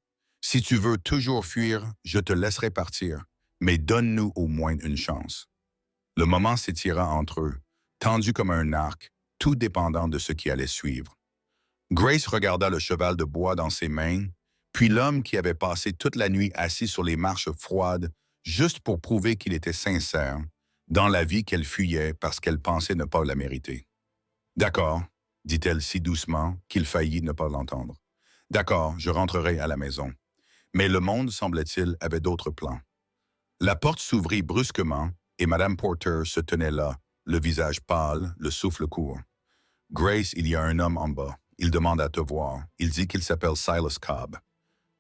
si tu veux toujours fuir, je te laisserai partir, mais donne-nous au moins une chance. Le moment s'étira entre eux, tendu comme un arc, tout dépendant de ce qui allait suivre. Grace regarda le cheval de bois dans ses mains, puis l'homme qui avait passé toute la nuit assis sur les marches froides, juste pour prouver qu'il était sincère, dans la vie qu'elle fuyait parce qu'elle pensait ne pas la mériter. « D'accord, dit-elle si doucement qu'il faillit ne pas l'entendre. « D'accord, je rentrerai à la maison. » Mais le monde, semble-t-il, avait d'autres plans. La porte s'ouvrit brusquement et Madame Porter se tenait là, le visage pâle, le souffle court. « Grace, il y a un homme en bas. Il demande à te voir. Il dit qu'il s'appelle Silas Cobb. »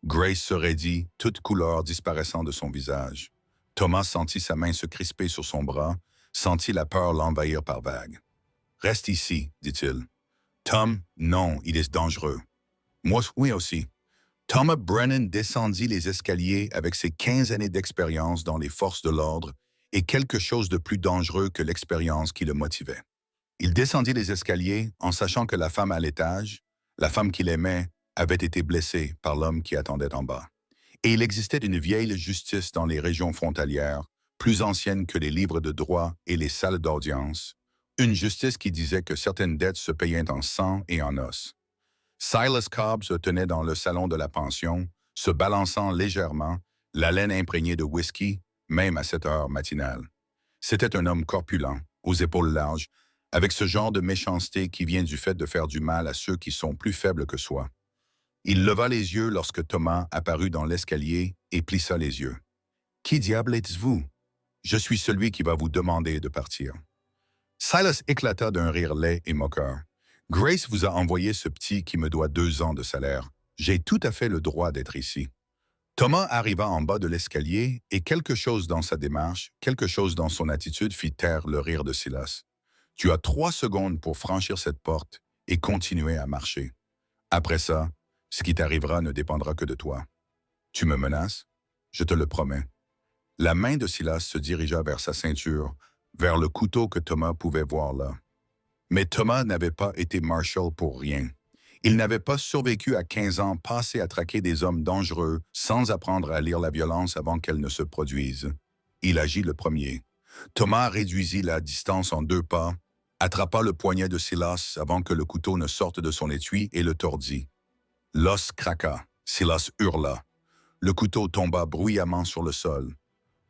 Grace se raidit, toute couleur disparaissant de son visage. Thomas sentit sa main se crisper sur son bras, sentit la peur l'envahir par vagues. « Reste ici, dit-il. »« Tom, non, il est dangereux. »« Moi, oui aussi. » Thomas Brennan descendit les escaliers avec ses 15 années d'expérience dans les forces de l'ordre et quelque chose de plus dangereux que l'expérience qui le motivait. Il descendit les escaliers en sachant que la femme à l'étage, la femme qu'il aimait, avait été blessée par l'homme qui attendait en bas. Et il existait une vieille justice dans les régions frontalières, plus ancienne que les livres de droit et les salles d'audience, une justice qui disait que certaines dettes se payaient en sang et en os. Silas Cobb se tenait dans le salon de la pension, se balançant légèrement, la laine imprégnée de whisky, même à cette heure matinale. C'était un homme corpulent, aux épaules larges, avec ce genre de méchanceté qui vient du fait de faire du mal à ceux qui sont plus faibles que soi. Il leva les yeux lorsque Thomas apparut dans l'escalier et plissa les yeux. « Qui diable êtes-vous? »« Je suis celui qui va vous demander de partir. » Silas éclata d'un rire laid et moqueur. « Grace vous a envoyé ce petit qui me doit 2 ans de salaire. J'ai tout à fait le droit d'être ici. » Thomas arriva en bas de l'escalier et quelque chose dans sa démarche, quelque chose dans son attitude fit taire le rire de Silas. « Tu as 3 secondes pour franchir cette porte et continuer à marcher. Après ça, ce qui t'arrivera ne dépendra que de toi. Tu me menaces? Je te le promets. » La main de Silas se dirigea vers sa ceinture, vers le couteau que Thomas pouvait voir là. Mais Thomas n'avait pas été marshal pour rien. Il n'avait pas survécu à 15 ans passés à traquer des hommes dangereux sans apprendre à lire la violence avant qu'elle ne se produise. Il agit le premier. Thomas réduisit la distance en 2 pas, attrapa le poignet de Silas avant que le couteau ne sorte de son étui et le tordit. L'os craqua. Silas hurla. Le couteau tomba bruyamment sur le sol.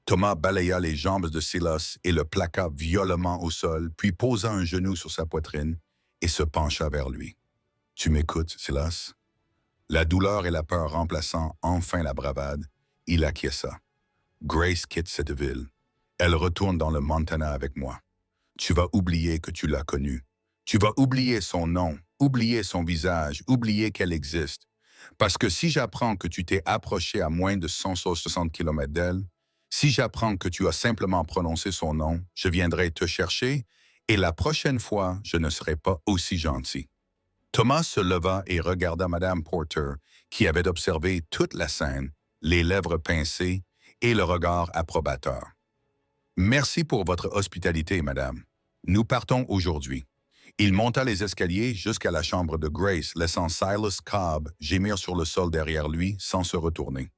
Thomas balaya les jambes de Silas et le plaqua violemment au sol, puis posa un genou sur sa poitrine et se pencha vers lui. « Tu m'écoutes, Silas? » La douleur et la peur remplaçant enfin la bravade, il acquiesça. « Grace quitte cette ville. Elle retourne dans le Montana avec moi. Tu vas oublier que tu l'as connue. Tu vas oublier son nom, oublier son visage, oublier qu'elle existe. Parce que si j'apprends que tu t'es approché à moins de 160 km d'elle, si j'apprends que tu as simplement prononcé son nom, je viendrai te chercher et la prochaine fois, je ne serai pas aussi gentil. » Thomas se leva et regarda Madame Porter, qui avait observé toute la scène, les lèvres pincées et le regard approbateur. Merci pour votre hospitalité, madame. Nous partons aujourd'hui. Il monta les escaliers jusqu'à la chambre de Grace, laissant Silas Cobb gémir sur le sol derrière lui sans se retourner.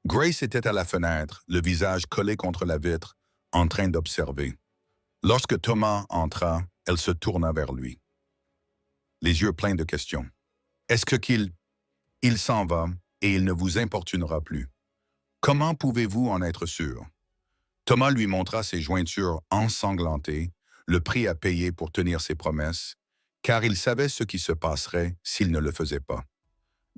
Grace était à la fenêtre, le visage collé contre la vitre, en train d'observer. Lorsque Thomas entra, elle se tourna vers lui, les yeux pleins de questions. « Est-ce qu'il s'en va et il ne vous importunera plus? Comment pouvez-vous en être sûr? » Thomas lui montra ses jointures ensanglantées, le prix à payer pour tenir ses promesses, car il savait ce qui se passerait s'il ne le faisait pas.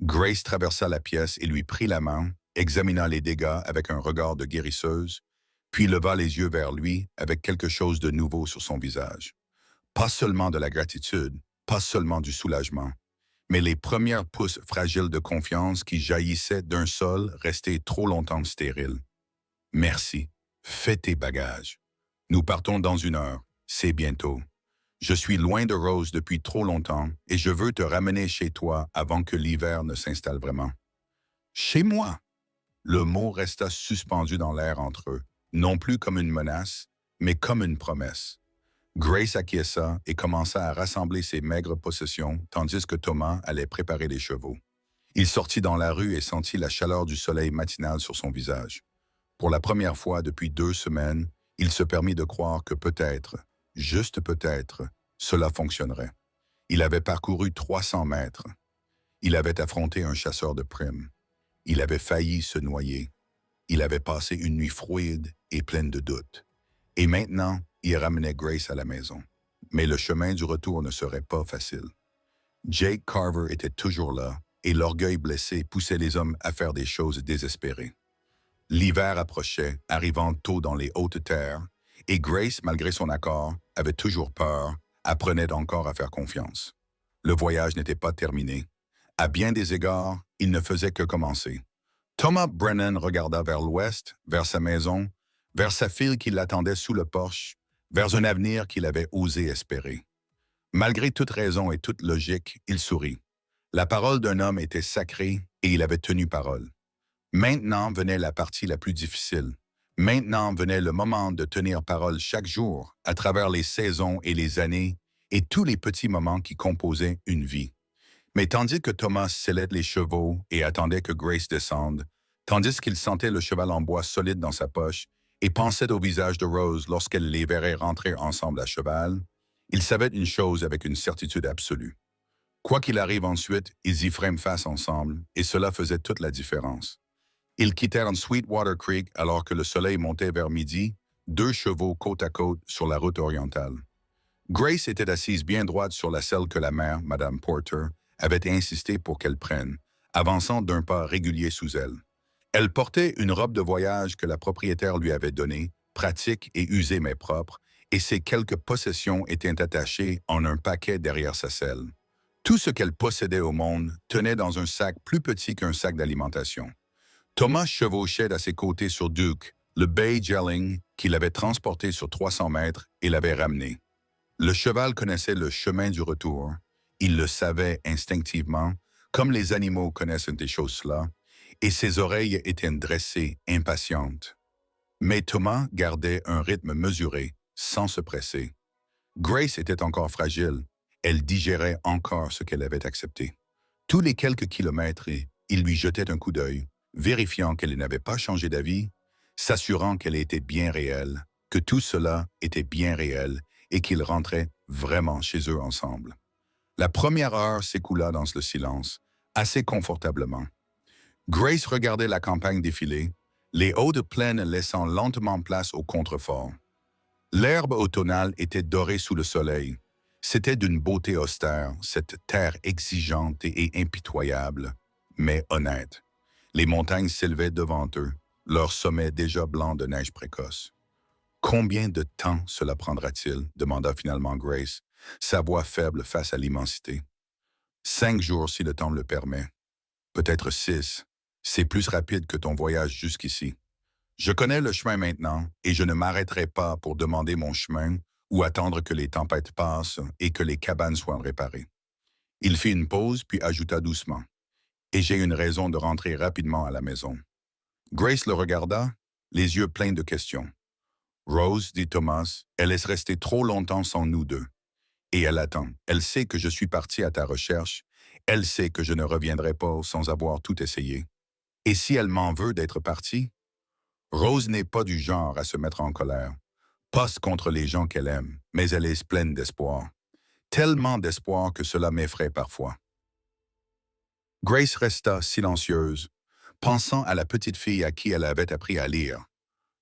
Grace traversa la pièce et lui prit la main, examina les dégâts avec un regard de guérisseuse, puis leva les yeux vers lui avec quelque chose de nouveau sur son visage. Pas seulement de la gratitude, pas seulement du soulagement, mais les premières pousses fragiles de confiance qui jaillissaient d'un sol resté trop longtemps stérile. « Merci. Fais tes bagages. Nous partons dans 1 heure. C'est bientôt. Je suis loin de Rose depuis trop longtemps et je veux te ramener chez toi avant que l'hiver ne s'installe vraiment. »« Chez moi ?» Le mot resta suspendu dans l'air entre eux, non plus comme une menace, mais comme une promesse. Grace acquiesça et commença à rassembler ses maigres possessions tandis que Thomas allait préparer les chevaux. Il sortit dans la rue et sentit la chaleur du soleil matinal sur son visage. Pour la première fois depuis 2 semaines, il se permit de croire que peut-être, juste peut-être, cela fonctionnerait. Il avait parcouru 300 mètres. Il avait affronté un chasseur de primes. Il avait failli se noyer. Il avait passé une nuit froide et pleine de doutes. Et maintenant, il ramenait Grace à la maison. Mais le chemin du retour ne serait pas facile. Jake Carver était toujours là, et l'orgueil blessé poussait les hommes à faire des choses désespérées. L'hiver approchait, arrivant tôt dans les hautes terres, et Grace, malgré son accord, avait toujours peur, apprenait encore à faire confiance. Le voyage n'était pas terminé. À bien des égards, il ne faisait que commencer. Thomas Brennan regarda vers l'ouest, vers sa maison, vers sa fille qui l'attendait sous le porche, vers un avenir qu'il avait osé espérer. Malgré toute raison et toute logique, il sourit. La parole d'un homme était sacrée et il avait tenu parole. Maintenant venait la partie la plus difficile. Maintenant venait le moment de tenir parole chaque jour, à travers les saisons et les années, et tous les petits moments qui composaient une vie. Mais tandis que Thomas sellait les chevaux et attendait que Grace descende, tandis qu'il sentait le cheval en bois solide dans sa poche et pensait au visage de Rose lorsqu'elle les verrait rentrer ensemble à cheval, il savait une chose avec une certitude absolue. Quoi qu'il arrive ensuite, ils y feront face ensemble, et cela faisait toute la différence. Ils quittèrent Sweetwater Creek alors que le soleil montait vers midi, 2 chevaux côte à côte sur la route orientale. Grace était assise bien droite sur la selle que la mère, Madame Porter, avait insisté pour qu'elle prenne, avançant d'un pas régulier sous elle. Elle portait une robe de voyage que la propriétaire lui avait donnée, pratique et usée mais propre, et ses quelques possessions étaient attachées en un paquet derrière sa selle. Tout ce qu'elle possédait au monde tenait dans un sac plus petit qu'un sac d'alimentation. Thomas chevauchait à ses côtés sur Duke, le bay Jelling, qu'il avait transporté sur 300 mètres et l'avait ramené. Le cheval connaissait le chemin du retour. Il le savait instinctivement, comme les animaux connaissent des choses-là, et ses oreilles étaient dressées, impatientes. Mais Thomas gardait un rythme mesuré, sans se presser. Grace était encore fragile. Elle digérait encore ce qu'elle avait accepté. Tous les quelques kilomètres, il lui jetait un coup d'œil, vérifiant qu'elle n'avait pas changé d'avis, s'assurant qu'elle était bien réelle, que tout cela était bien réel et qu'ils rentraient vraiment chez eux ensemble. La première heure s'écoula dans le silence, assez confortablement. Grace regardait la campagne défiler, les hautes plaines laissant lentement place aux contreforts. L'herbe automnale était dorée sous le soleil. C'était d'une beauté austère, cette terre exigeante et impitoyable, mais honnête. Les montagnes s'élevaient devant eux, leur sommet déjà blanc de neige précoce. « Combien de temps cela prendra-t-il » demanda finalement Grace, sa voix faible face à l'immensité. « 5 jours si le temps le permet. Peut-être 6. C'est plus rapide que ton voyage jusqu'ici. Je connais le chemin maintenant et je ne m'arrêterai pas pour demander mon chemin ou attendre que les tempêtes passent et que les cabanes soient réparées. » Il fit une pause puis ajouta doucement. « Et j'ai une raison de rentrer rapidement à la maison. » Grace le regarda, les yeux pleins de questions. Rose, dit Thomas, elle est restée trop longtemps sans nous deux. Et elle attend. Elle sait que je suis parti à ta recherche. Elle sait que je ne reviendrai pas sans avoir tout essayé. Et si elle m'en veut d'être partie? Rose n'est pas du genre à se mettre en colère. Pas contre les gens qu'elle aime, mais elle est pleine d'espoir. Tellement d'espoir que cela m'effraie parfois. Grace resta silencieuse, pensant à la petite fille à qui elle avait appris à lire,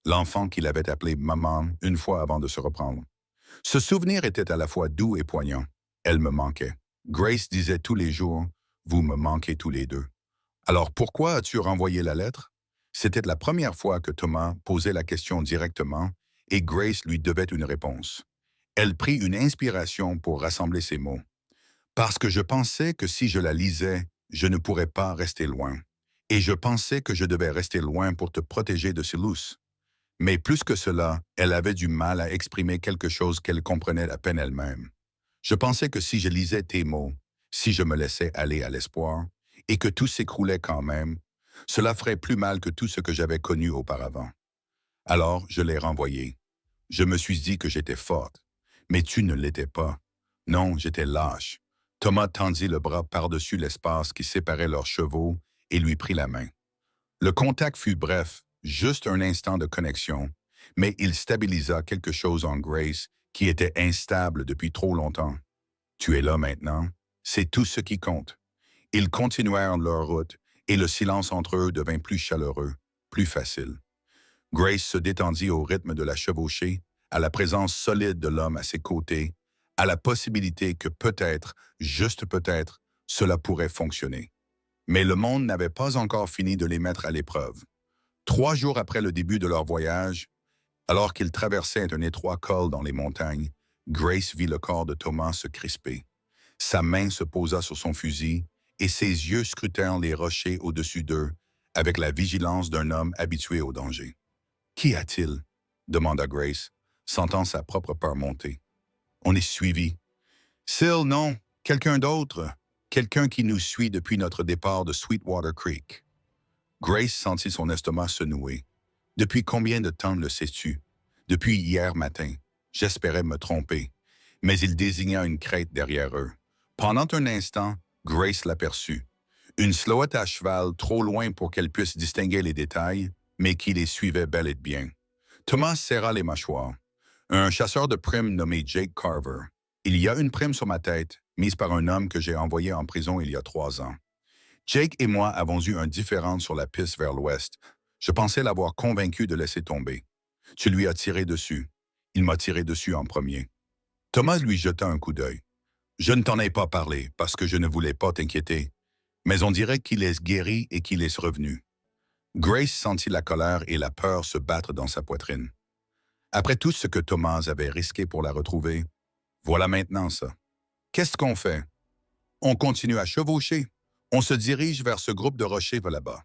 l'enfant qu'il avait appelé maman une fois avant de se reprendre. Ce souvenir était à la fois doux et poignant. Elle me manquait. Grace disait tous les jours, « Vous me manquez tous les deux. » Alors pourquoi as-tu renvoyé la lettre? C'était la première fois que Thomas posait la question directement et Grace lui devait une réponse. Elle prit une inspiration pour rassembler ses mots. Parce que je pensais que si je la lisais, je ne pourrais pas rester loin. Et je pensais que je devais rester loin pour te protéger de Silus. Mais plus que cela, elle avait du mal à exprimer quelque chose qu'elle comprenait à peine elle-même. Je pensais que si je lisais tes mots, si je me laissais aller à l'espoir, et que tout s'écroulait quand même, cela ferait plus mal que tout ce que j'avais connu auparavant. Alors, je l'ai renvoyé. Je me suis dit que j'étais forte, mais tu ne l'étais pas. Non, j'étais lâche. Thomas tendit le bras par-dessus l'espace qui séparait leurs chevaux et lui prit la main. Le contact fut bref, juste un instant de connexion, mais il stabilisa quelque chose en Grace qui était instable depuis trop longtemps. Tu es là maintenant, c'est tout ce qui compte. Ils continuèrent leur route et le silence entre eux devint plus chaleureux, plus facile. Grace se détendit au rythme de la chevauchée, à la présence solide de l'homme à ses côtés, à la possibilité que peut-être, juste peut-être, cela pourrait fonctionner. Mais le monde n'avait pas encore fini de les mettre à l'épreuve. 3 jours après le début de leur voyage, alors qu'ils traversaient un étroit col dans les montagnes, Grace vit le corps de Thomas se crisper. Sa main se posa sur son fusil et ses yeux scrutèrent les rochers au-dessus d'eux avec la vigilance d'un homme habitué au danger. « Qu'y a-t-il? » demanda Grace, sentant sa propre peur monter. « On est suivi. »« Syl, non, quelqu'un d'autre. Quelqu'un qui nous suit depuis notre départ de Sweetwater Creek. » Grace sentit son estomac se nouer. « Depuis combien de temps le sais-tu? »« Depuis hier matin. J'espérais me tromper. » Mais il désigna une crête derrière eux. Pendant un instant, Grace l'aperçut. Une silhouette à cheval trop loin pour qu'elle puisse distinguer les détails, mais qui les suivait bel et bien. Thomas serra les mâchoires. Un chasseur de primes nommé Jake Carver. Il y a une prime sur ma tête, mise par un homme que j'ai envoyé en prison il y a 3 ans. Jake et moi avons eu un différend sur la piste vers l'ouest. Je pensais l'avoir convaincu de laisser tomber. Tu lui as tiré dessus. Il m'a tiré dessus en premier. Thomas lui jeta un coup d'œil. Je ne t'en ai pas parlé parce que je ne voulais pas t'inquiéter, mais on dirait qu'il est guéri et qu'il est revenu. Grace sentit la colère et la peur se battre dans sa poitrine. Après tout ce que Thomas avait risqué pour la retrouver, voilà maintenant ça. Qu'est-ce qu'on fait? On continue à chevaucher. On se dirige vers ce groupe de rochers là-bas.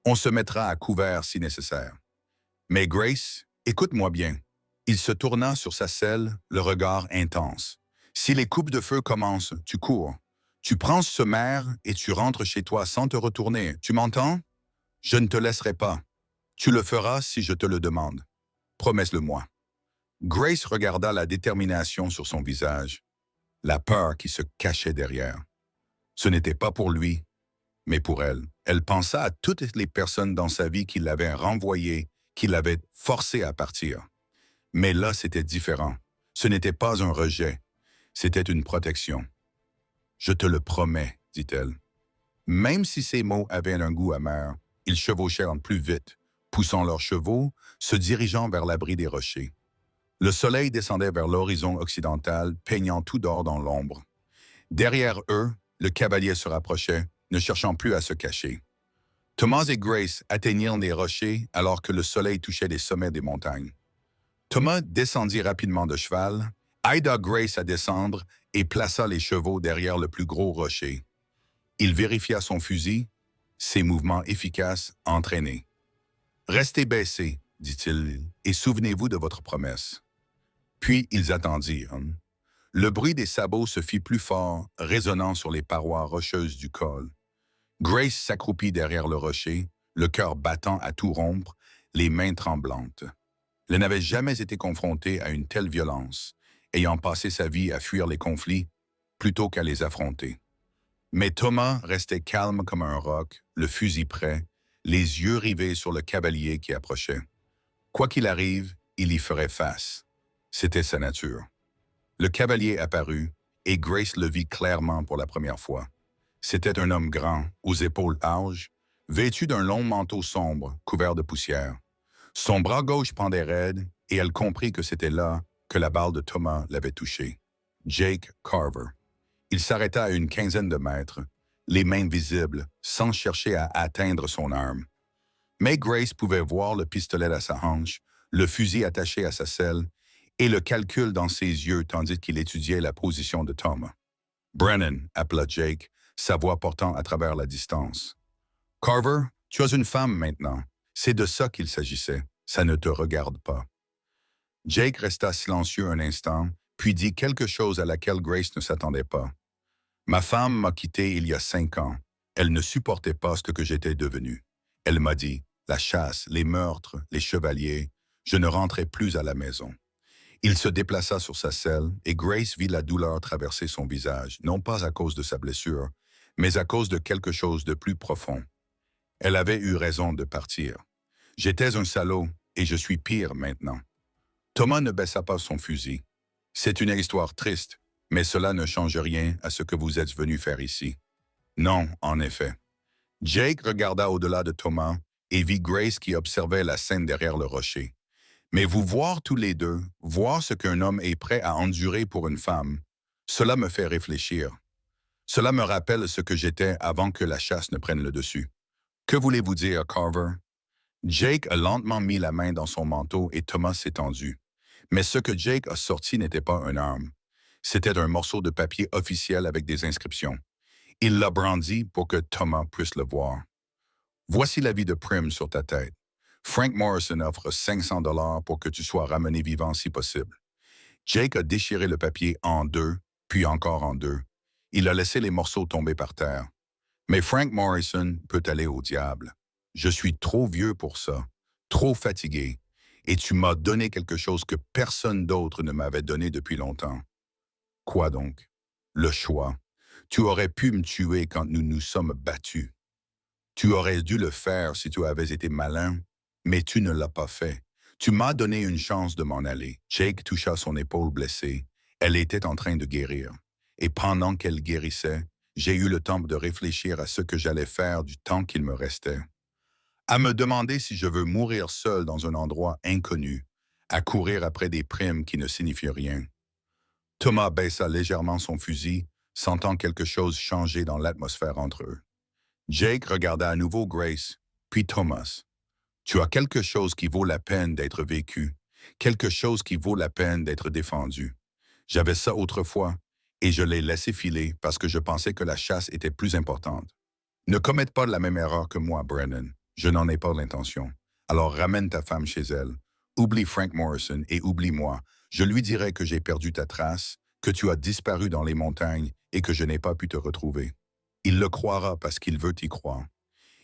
On se mettra à couvert si nécessaire. Mais Grace, écoute-moi bien. Il se tourna sur sa selle, le regard intense. Si les coupes de feu commencent, tu cours. Tu prends ce maire et tu rentres chez toi sans te retourner. Tu m'entends? Je ne te laisserai pas. Tu le feras si je te le demande. Promesse-le-moi. Grace regarda la détermination sur son visage, la peur qui se cachait derrière. Ce n'était pas pour lui, mais pour elle. Elle pensa à toutes les personnes dans sa vie qui l'avaient renvoyée, qui l'avaient forcé à partir. Mais là, c'était différent. Ce n'était pas un rejet, c'était une protection. « Je te le promets, » dit-elle. Même si ces mots avaient un goût amer, ils chevauchèrent plus vite, poussant leurs chevaux, se dirigeant vers l'abri des rochers. Le soleil descendait vers l'horizon occidental, peignant tout d'or dans l'ombre. Derrière eux, le cavalier se rapprochait, ne cherchant plus à se cacher. Thomas et Grace atteignirent les rochers alors que le soleil touchait les sommets des montagnes. Thomas descendit rapidement de cheval, aida Grace à descendre et plaça les chevaux derrière le plus gros rocher. Il vérifia son fusil, ses mouvements efficaces, entraînés. « Restez baissés, dit-il, et souvenez-vous de votre promesse. » Puis ils attendirent. Le bruit des sabots se fit plus fort, résonnant sur les parois rocheuses du col. Grace s'accroupit derrière le rocher, le cœur battant à tout rompre, les mains tremblantes. Elle n'avait jamais été confrontée à une telle violence, ayant passé sa vie à fuir les conflits plutôt qu'à les affronter. Mais Thomas restait calme comme un roc, le fusil prêt, les yeux rivés sur le cavalier qui approchait. Quoi qu'il arrive, il y ferait face. C'était sa nature. Le cavalier apparut, et Grace le vit clairement pour la première fois. C'était un homme grand, aux épaules larges, vêtu d'un long manteau sombre, couvert de poussière. Son bras gauche pendait raide, et elle comprit que c'était là que la balle de Thomas l'avait touché. Jake Carver. Il s'arrêta à une quinzaine de mètres, les mains visibles, sans chercher à atteindre son arme. Mais Grace pouvait voir le pistolet à sa hanche, le fusil attaché à sa selle, et le calcul dans ses yeux tandis qu'il étudiait la position de Thomas. « Brennan », appela Jake, sa voix portant à travers la distance. « Carver, tu as une femme maintenant. C'est de ça qu'il s'agissait. Ça ne te regarde pas. » Jake resta silencieux un instant, puis dit quelque chose à laquelle Grace ne s'attendait pas. « Ma femme m'a quitté il y a 5 ans. Elle ne supportait pas ce que j'étais devenu. Elle m'a dit, la chasse, les meurtres, les chevaliers, je ne rentrais plus à la maison. » Il se déplaça sur sa selle et Grace vit la douleur traverser son visage, non pas à cause de sa blessure, mais à cause de quelque chose de plus profond. Elle avait eu raison de partir. « J'étais un salaud et je suis pire maintenant. » Thomas ne baissa pas son fusil. « C'est une histoire triste, mais cela ne change rien à ce que vous êtes venu faire ici. » Non, en effet. Jake regarda au-delà de Thomas et vit Grace qui observait la scène derrière le rocher. Mais vous voir tous les deux, voir ce qu'un homme est prêt à endurer pour une femme, cela me fait réfléchir. Cela me rappelle ce que j'étais avant que la chasse ne prenne le dessus. Que voulez-vous dire, Carver? Jake a lentement mis la main dans son manteau et Thomas s'est tendu. Mais ce que Jake a sorti n'était pas une arme. C'était un morceau de papier officiel avec des inscriptions. Il l'a brandi pour que Thomas puisse le voir. Voici l'avis de Prim sur ta tête. Frank Morrison offre 500 $ pour que tu sois ramené vivant si possible. Jake a déchiré le papier en 2, puis encore en 2. Il a laissé les morceaux tomber par terre. Mais Frank Morrison peut aller au diable. Je suis trop vieux pour ça, trop fatigué, et tu m'as donné quelque chose que personne d'autre ne m'avait donné depuis longtemps. Quoi donc? Le choix. Tu aurais pu me tuer quand nous nous sommes battus. Tu aurais dû le faire si tu avais été malin, mais tu ne l'as pas fait. Tu m'as donné une chance de m'en aller. Jake toucha son épaule blessée. Elle était en train de guérir. Et pendant qu'elle guérissait, j'ai eu le temps de réfléchir à ce que j'allais faire du temps qu'il me restait. À me demander si je veux mourir seul dans un endroit inconnu, à courir après des primes qui ne signifient rien. Thomas baissa légèrement son fusil, sentant quelque chose changer dans l'atmosphère entre eux. Jake regarda à nouveau Grace, puis Thomas. « Tu as quelque chose qui vaut la peine d'être vécu, quelque chose qui vaut la peine d'être défendu. J'avais ça autrefois, et je l'ai laissé filer parce que je pensais que la chasse était plus importante. Ne commette pas la même erreur que moi, Brennan. Je n'en ai pas l'intention. Alors ramène ta femme chez elle. Oublie Frank Morrison et oublie-moi. Je lui dirai que j'ai perdu ta trace, que tu as disparu dans les montagnes et que je n'ai pas pu te retrouver. Il le croira parce qu'il veut y croire.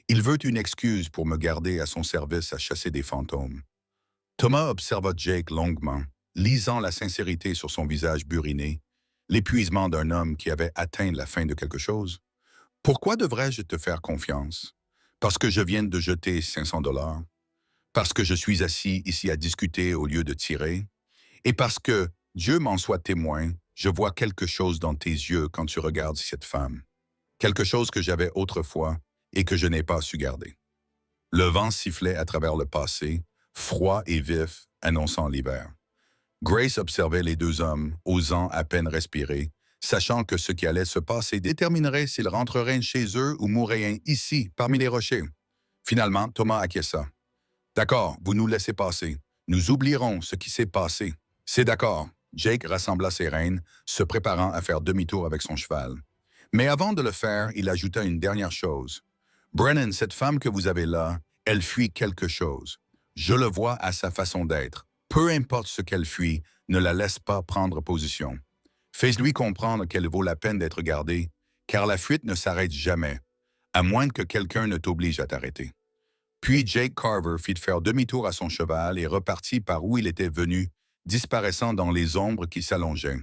Il veut une excuse pour me garder à son service à chasser des fantômes. » Thomas observa Jake longuement, lisant la sincérité sur son visage buriné, l'épuisement d'un homme qui avait atteint la fin de quelque chose. « Pourquoi devrais-je te faire confiance? Parce que je viens de jeter 500 $? Parce que je suis assis ici à discuter au lieu de tirer? Et parce que, Dieu m'en soit témoin, je vois quelque chose dans tes yeux quand tu regardes cette femme. Quelque chose que j'avais autrefois et que je n'ai pas su garder. » Le vent sifflait à travers le passé, froid et vif, annonçant l'hiver. Grace observait les deux hommes, osant à peine respirer, sachant que ce qui allait se passer déterminerait s'ils rentreraient chez eux ou mourraient ici, parmi les rochers. Finalement, Thomas acquiesça. « D'accord, vous nous laissez passer. Nous oublierons ce qui s'est passé. » « C'est d'accord. » Jake rassembla ses rênes, se préparant à faire demi-tour avec son cheval. Mais avant de le faire, il ajouta une dernière chose. « Brennan, cette femme que vous avez là, elle fuit quelque chose. Je le vois à sa façon d'être. Peu importe ce qu'elle fuit, ne la laisse pas prendre position. Fais-lui comprendre qu'elle vaut la peine d'être gardée, car la fuite ne s'arrête jamais, à moins que quelqu'un ne t'oblige à t'arrêter. Puis Jake Carver fit faire demi-tour à son cheval et repartit par où il était venu, disparaissant dans les ombres qui s'allongeaient.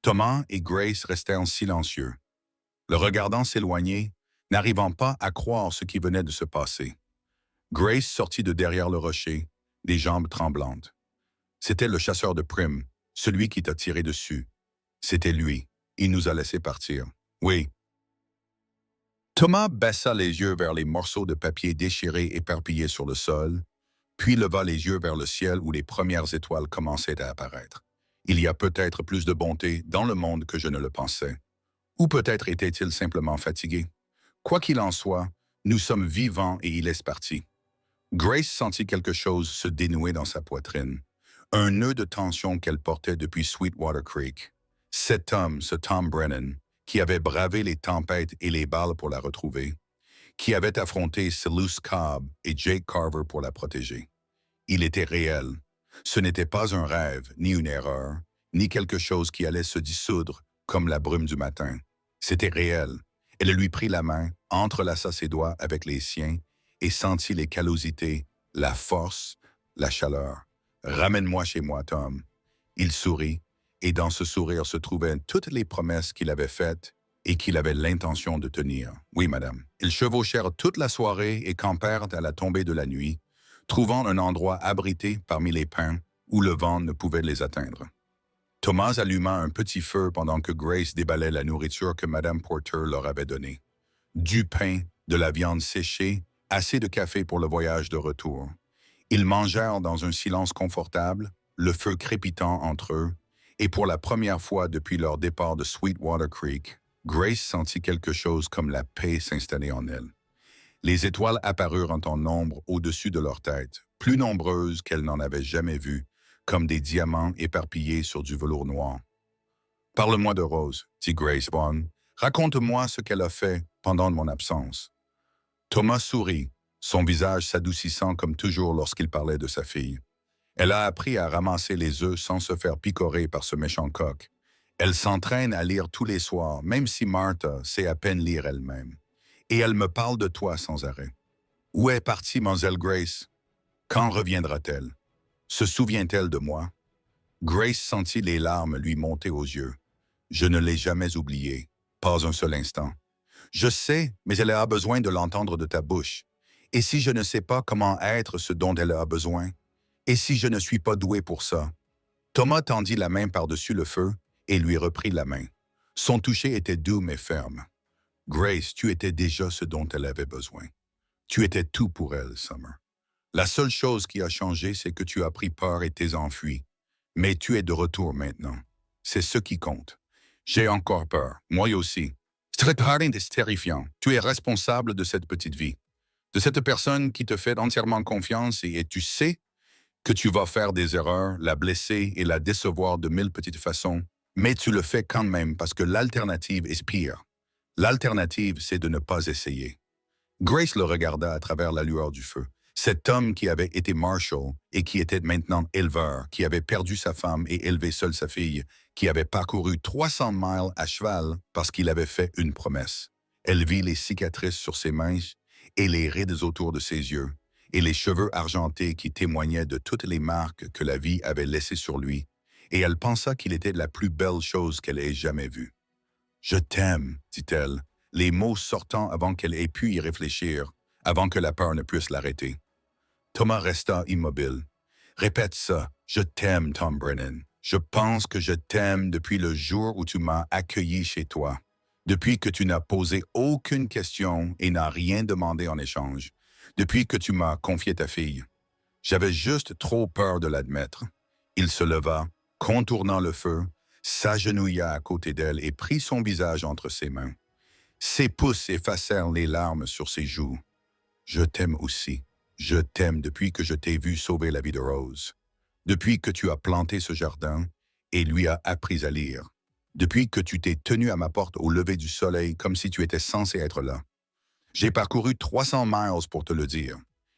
Thomas et Grace restèrent silencieux, le regardant s'éloigner, n'arrivant pas à croire ce qui venait de se passer. Grace sortit de derrière le rocher, les jambes tremblantes. C'était le chasseur de primes, celui qui t'a tiré dessus. C'était lui. Il nous a laissé partir. Oui. Thomas baissa les yeux vers les morceaux de papier déchirés éparpillés sur le sol, puis leva les yeux vers le ciel où les premières étoiles commençaient à apparaître. Il y a peut-être plus de bonté dans le monde que je ne le pensais. Ou peut-être était-il simplement fatigué. Quoi qu'il en soit, nous sommes vivants et il est parti. Grace sentit quelque chose se dénouer dans sa poitrine, un nœud de tension qu'elle portait depuis Sweetwater Creek. Cet homme, ce Tom Brennan, qui avait bravé les tempêtes et les balles pour la retrouver, qui avait affronté Selous Cobb et Jake Carver pour la protéger. Il était réel. Ce n'était pas un rêve, ni une erreur, ni quelque chose qui allait se dissoudre comme la brume du matin. C'était réel. Elle lui prit la main, entrelaça ses doigts avec les siens et sentit les callosités, la force, la chaleur. « Ramène-moi chez moi, Tom. » Il sourit, et dans ce sourire se trouvaient toutes les promesses qu'il avait faites et qu'il avait l'intention de tenir. Oui, madame. Ils chevauchèrent toute la soirée et campèrent à la tombée de la nuit, trouvant un endroit abrité parmi les pins où le vent ne pouvait les atteindre. Thomas alluma un petit feu pendant que Grace déballait la nourriture que Madame Porter leur avait donnée. Du pain, de la viande séchée, assez de café pour le voyage de retour. Ils mangèrent dans un silence confortable, le feu crépitant entre eux, et pour la première fois depuis leur départ de Sweetwater Creek, Grace sentit quelque chose comme la paix s'installer en elle. Les étoiles apparurent en nombre au-dessus de leur tête, plus nombreuses qu'elle n'en avait jamais vues, comme des diamants éparpillés sur du velours noir. « Parle-moi de Rose, » dit Grace Vaughn. « Raconte-moi ce qu'elle a fait pendant mon absence. » Thomas sourit, son visage s'adoucissant comme toujours lorsqu'il parlait de sa fille. Elle a appris à ramasser les œufs sans se faire picorer par ce méchant coq. Elle s'entraîne à lire tous les soirs, même si Martha sait à peine lire elle-même. Et elle me parle de toi sans arrêt. Où est partie Mademoiselle Grace? Quand reviendra-t-elle? Se souvient-elle de moi? Grace sentit les larmes lui monter aux yeux. Je ne l'ai jamais oubliée, pas un seul instant. Je sais, mais elle a besoin de l'entendre de ta bouche. Et si je ne sais pas comment être ce dont elle a besoin? Et si je ne suis pas doué pour ça? Thomas tendit la main par-dessus le feu et lui reprit la main. Son toucher était doux mais ferme. Grace, tu étais déjà ce dont elle avait besoin. Tu étais tout pour elle, Summer. La seule chose qui a changé, c'est que tu as pris peur et t'es enfui. Mais tu es de retour maintenant. C'est ce qui compte. J'ai encore peur, moi aussi. C'est terrifiant. Tu es responsable de cette petite vie, de cette personne qui te fait entièrement confiance et tu sais que tu vas faire des erreurs, la blesser et la décevoir de mille petites façons, mais tu le fais quand même parce que l'alternative est pire. L'alternative, c'est de ne pas essayer. Grace le regarda à travers la lueur du feu. Cet homme qui avait été marshal et qui était maintenant éleveur, qui avait perdu sa femme et élevé seule sa fille, qui avait parcouru 300 miles à cheval parce qu'il avait fait une promesse. Elle vit les cicatrices sur ses mains et les rides autour de ses yeux, et les cheveux argentés qui témoignaient de toutes les marques que la vie avait laissées sur lui, et elle pensa qu'il était la plus belle chose qu'elle ait jamais vue. « Je t'aime », dit-elle, les mots sortant avant qu'elle ait pu y réfléchir, avant que la peur ne puisse l'arrêter. Thomas resta immobile. « Répète ça, je t'aime, Tom Brennan. Je pense que je t'aime depuis le jour où tu m'as accueilli chez toi, depuis que tu n'as posé aucune question et n'as rien demandé en échange, depuis que tu m'as confié ta fille. J'avais juste trop peur de l'admettre. » Il se leva, contournant le feu, s'agenouilla à côté d'elle et prit son visage entre ses mains. Ses pouces effacèrent les larmes sur ses joues. « Je t'aime aussi. Je t'aime depuis que je t'ai vu sauver la vie de Rose. Depuis que tu as planté ce jardin et lui as appris à lire. Depuis que tu t'es tenu à ma porte au lever du soleil comme si tu étais censé être là. J'ai parcouru 300 miles pour te le dire,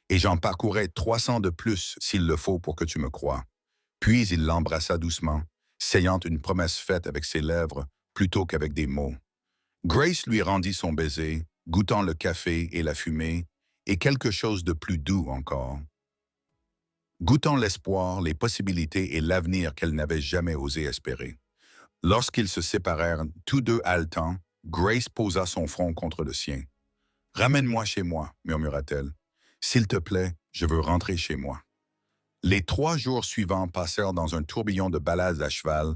et j'en parcourrai 300 de plus s'il le faut pour que tu me croies. » Puis il l'embrassa doucement, sayant une promesse faite avec ses lèvres plutôt qu'avec des mots. Grace lui rendit son baiser, goûtant le café et la fumée, et quelque chose de plus doux encore. Goûtant l'espoir, les possibilités et l'avenir qu'elle n'avait jamais osé espérer. Lorsqu'ils se séparèrent, tous deux haletants, Grace posa son front contre le sien. « Ramène-moi chez moi, murmura-t-elle. S'il te plaît, je veux rentrer chez moi. » Les 3 jours suivants passèrent dans un tourbillon de balades à cheval,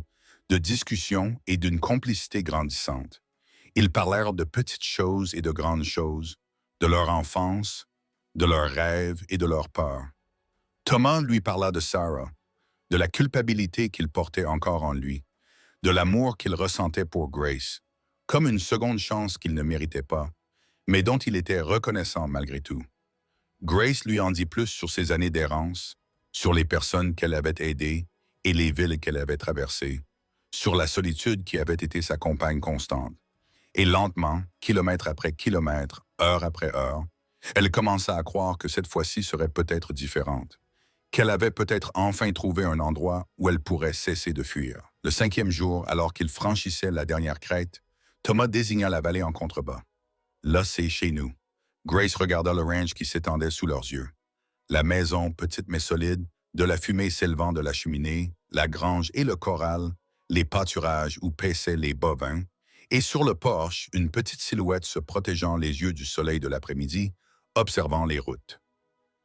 de discussions et d'une complicité grandissante. Ils parlèrent de petites choses et de grandes choses, de leur enfance, de leurs rêves et de leurs peurs. Thomas lui parla de Sarah, de la culpabilité qu'il portait encore en lui, de l'amour qu'il ressentait pour Grace, comme une seconde chance qu'il ne méritait pas, mais dont il était reconnaissant malgré tout. Grace lui en dit plus sur ses années d'errance, sur les personnes qu'elle avait aidées et les villes qu'elle avait traversées, sur la solitude qui avait été sa compagne constante. Et lentement, kilomètre après kilomètre, heure après heure, elle commença à croire que cette fois-ci serait peut-être différente, qu'elle avait peut-être enfin trouvé un endroit où elle pourrait cesser de fuir. Le 5e jour, alors qu'il franchissait la dernière crête, Thomas désigna la vallée en contrebas. « Là, c'est chez nous. » Grace regarda le ranch qui s'étendait sous leurs yeux. La maison, petite mais solide, de la fumée s'élevant de la cheminée, la grange et le corral, les pâturages où paissaient les bovins, et sur le porche, une petite silhouette se protégeant les yeux du soleil de l'après-midi, observant les routes.